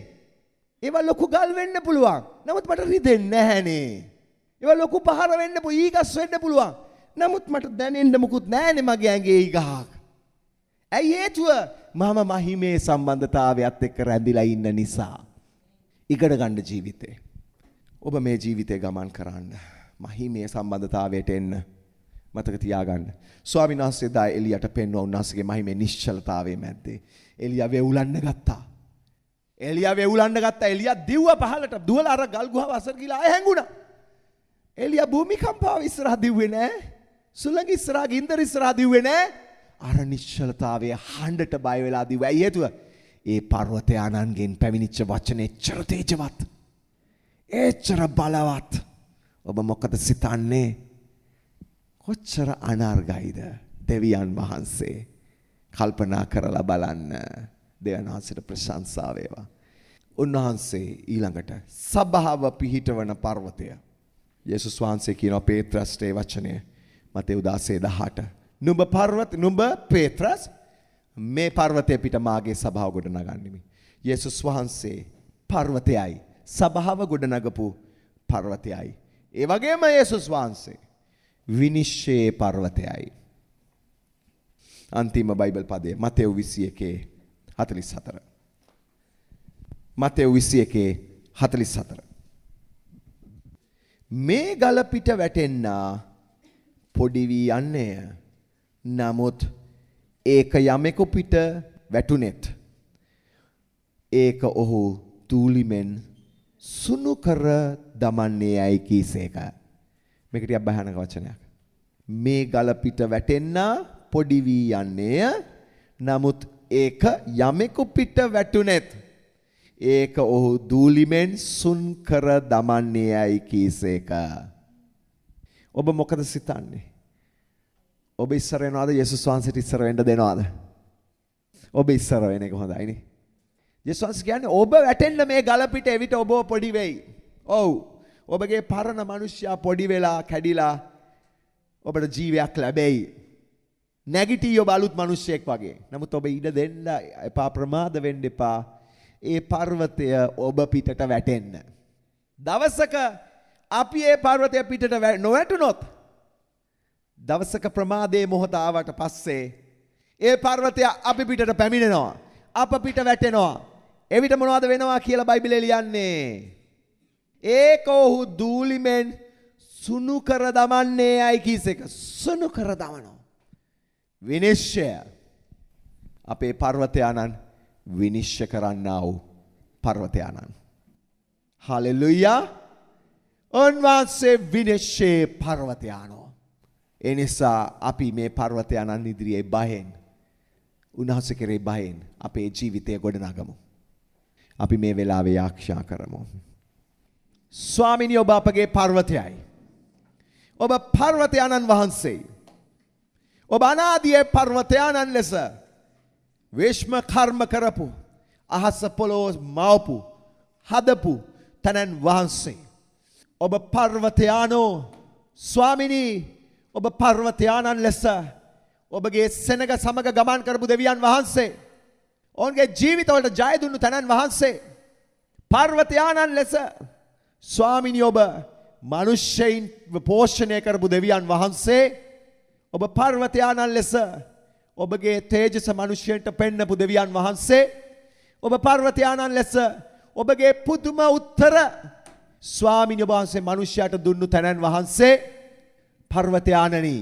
ඒවා ලොකු ගල් වෙන්න පුළුවන්. නමුත් මට රිදෙන්නේ නැහනේ. ඒවා ලොකු පහර වෙන්න ඊගස් වෙන්න පුළුවන්. නමුත් මට දැනෙන්න මුකුත් නැහනේ මගේ ඇඟේ ඊගහක්. ඇයි හේතුව මම මහිමේ සම්බන්ධතාවයත් එක්ක රැඳිලා ඉන්න නිසා. ඉගෙන ගන්න ජීවිතේ. ඔබ මේ ජීවිතේ ගමන් කරන්න. මහිමේ සම්බන්ධතාවයට එන්න. මතක තියාගන්න. ස්වාමීන් වහන්සේ දා එලියට පෙන්වුවා උන්වහන්සේගේ මහිමේ නිශ්චලතාවයේ මැද්දේ. එලියා වෙවුලන්න ගත්තා. එලියා දිව්ව පහලට දුවලා අර ගල් ගුහාව අසර ගිහලා ආය හැංගුණා. එලියා භූමිකම්පාව ඉස්සරහ දිව්වේ නෑ. සුළඟ ඉස්සරහ ගින්දර ඉස්සරහ දිව්වේ නෑ. අර නිශ්චලතාවයේ හඬට බය වෙලා දිව්වා. ඇයි හේතුව? ඒ පර්වතයානන්ගෙන් පැමිණිච්ච වචනේ එච්චර තේජවත්. එච්චර බලවත්. ඔබ මොකද සිතන්නේ? කොච්චර අනර්ගයිද දෙවියන් වහන්සේ. කල්පනා කරලා බලන්න. දෙවියන් වහන්සේට ප්‍රශංසා වේවා. උන්වහන්සේ ඊළඟට සබාව පිහිටවන පර්වතය. යේසුස් වහන්සේ කියනවා පේත්‍රස්ට ඒ වචනය මතෙව් 16:18. නුඹ පේත්‍රස් මේ පර්වතය පිට මාගේ සභාව ගොඩ නගන්නෙමි. යේසුස් වහන්සේ පර්වතයයි සභාව ගොඩ නගපු පර්වතයයි. ඒ වගේම යේසුස් වහන්සේ විනිශ්චයේ පර්වතයයි. අන්තිම බයිබල් පදය මතෙව් 21:44. මතෙව් 21:44. මේ ගල පිට වැටෙන්නා පොඩි වී යන්නේය. නමුත් ඒක යමෙකු පිට වැටුනෙත් ඒක ඔහු තූලිමෙන් සුණු කර දමන්නේ යයි කීසේක. මේක ටිකක් භයානක වචනයක්. මේ ගල පිට වැටෙන්නා පොඩි වී යන්නේය. නමුත් ඒක යමෙකු පිට වැටුනෙත් ඒක ඔහු දූලිමෙන් සුන් කර දමන්නේ යයි කීසේක. ඔබ මොකද සිතන්නේ? ඔබ ඉස්සර වෙනවද යේසුස් වහන්සේට ඉස්සර වෙන්න දෙනවද? ඔබ ඉස්සර වෙන එක හොඳයිනේ. යේසුස් වහන්සේ කියන්නේ ඔබ වැටෙන්න මේ ගල පිට එවිට ඔබ පොඩි වෙයි. ඔව්. ඔබගේ පරණ මිනිස්සයා පොඩි වෙලා කැඩිලා ඔබට ජීවයක් ලැබෙයි. නැගිටී ඔබ අලුත් මිනිස්සෙක් වගේ. නමුත් ඔබ ඉඩ දෙන්න එපා, ප්‍රමාද වෙන්න එපා. ඒ පර්වතය ඔබ පිටට වැටෙන්න. දවසක අපි ඒ පර්වතය පිටට නොවැටුනොත් දවසක ප්‍රමාදයේ මොහොත ආවට පස්සේ ඒ පර්වතය අපි පිටට පැමිණෙනවා. අප පිට වැටෙනවා. එවිට මොනවද වෙනවා කියලා බයිබලයේ ලියන්නේ? ඒක ඔහු දූලිමෙන් සුණු කර දමන්නේ යයි කීසේක. සුණු කර දමනවා. විනිශ්චය. අපේ පර්වතයානන් විනිශ්චය කරන්නා වූ පර්වතයානන්. හලෙලුයා. උන්වහන්සේ විනිශ්චයේ පර්වතයානෝ. ඒ නිසා අපි මේ පර්වතයානන් ඉදිරියේ බයෙන්, උන්වහන්සේ කෙරේ බයෙන් අපේ ජීවිතය ගොඩනගමු. අපි මේ වෙලාවේ ආරක්ෂා කරමු. ස්වාමිනී, ඔබ අපගේ පර්වතයයි. ඔබ පර්වතයානන් වහන්සේ. ඔබ අනාදියේ පර්වතයානන් ලෙස විශ්ම කර්ම කරපු, අහස පොළොව මවපු, හදපු තනන් වහන්සේ. ඔබ පර්වතයානෝ. ස්වාමිනී, ඔබ පර්වතයානන් ලෙස ඔබගේ සෙනග සමග ගමන් කරපු දෙවියන් වහන්සේ. ඔවුන්ගේ ජීවිතවලට ජය දුන්නු තනන් වහන්සේ. පර්වතයානන් ලෙස ස්වාමිනී, ඔබ මිනිස්සෙයින් පෝෂණය කරපු දෙවියන් වහන්සේ. ඔබ පර්වතයානන් ලෙස ඔබගේ තේජස මිනිස්සෙන්ට පෙන්නපු දෙවියන් වහන්සේ. ඔබ පර්වතයානන් ලෙස ඔබගේ පුදුම උත්තර ස්වාමිනී ඔබ වහන්සේ මිනිසයාට දුන්නු තැනන් වහන්සේ. පර්වතයානනි,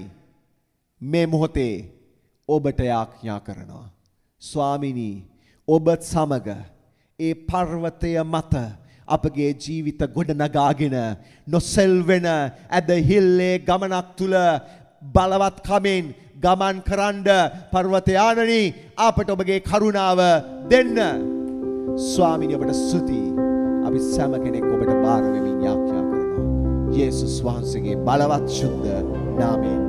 මේ මොහොතේ ඔබට යාඥා කරනවා. ස්වාමිනී, ඔබත් සමග ඒ පර්වතය මත අපගේ ජීවිත ගොඩනගාගෙන නොසෙල්වෙන ඇදහිල්ලේ ගමනක් තුල බලවත් කමෙන් ගමන් කරන්න පර්වතයානනි අපට ඔබගේ කරුණාව දෙන්න. ස්වාමිනී ඔබට ස්තුතියි. අපි සෑම කෙනෙක් ඔබට බාර වෙමින් යාඥා කරනවා. යේසුස් වහන්සේගේ බලවත් ශුද්ධ නාමයෙන්.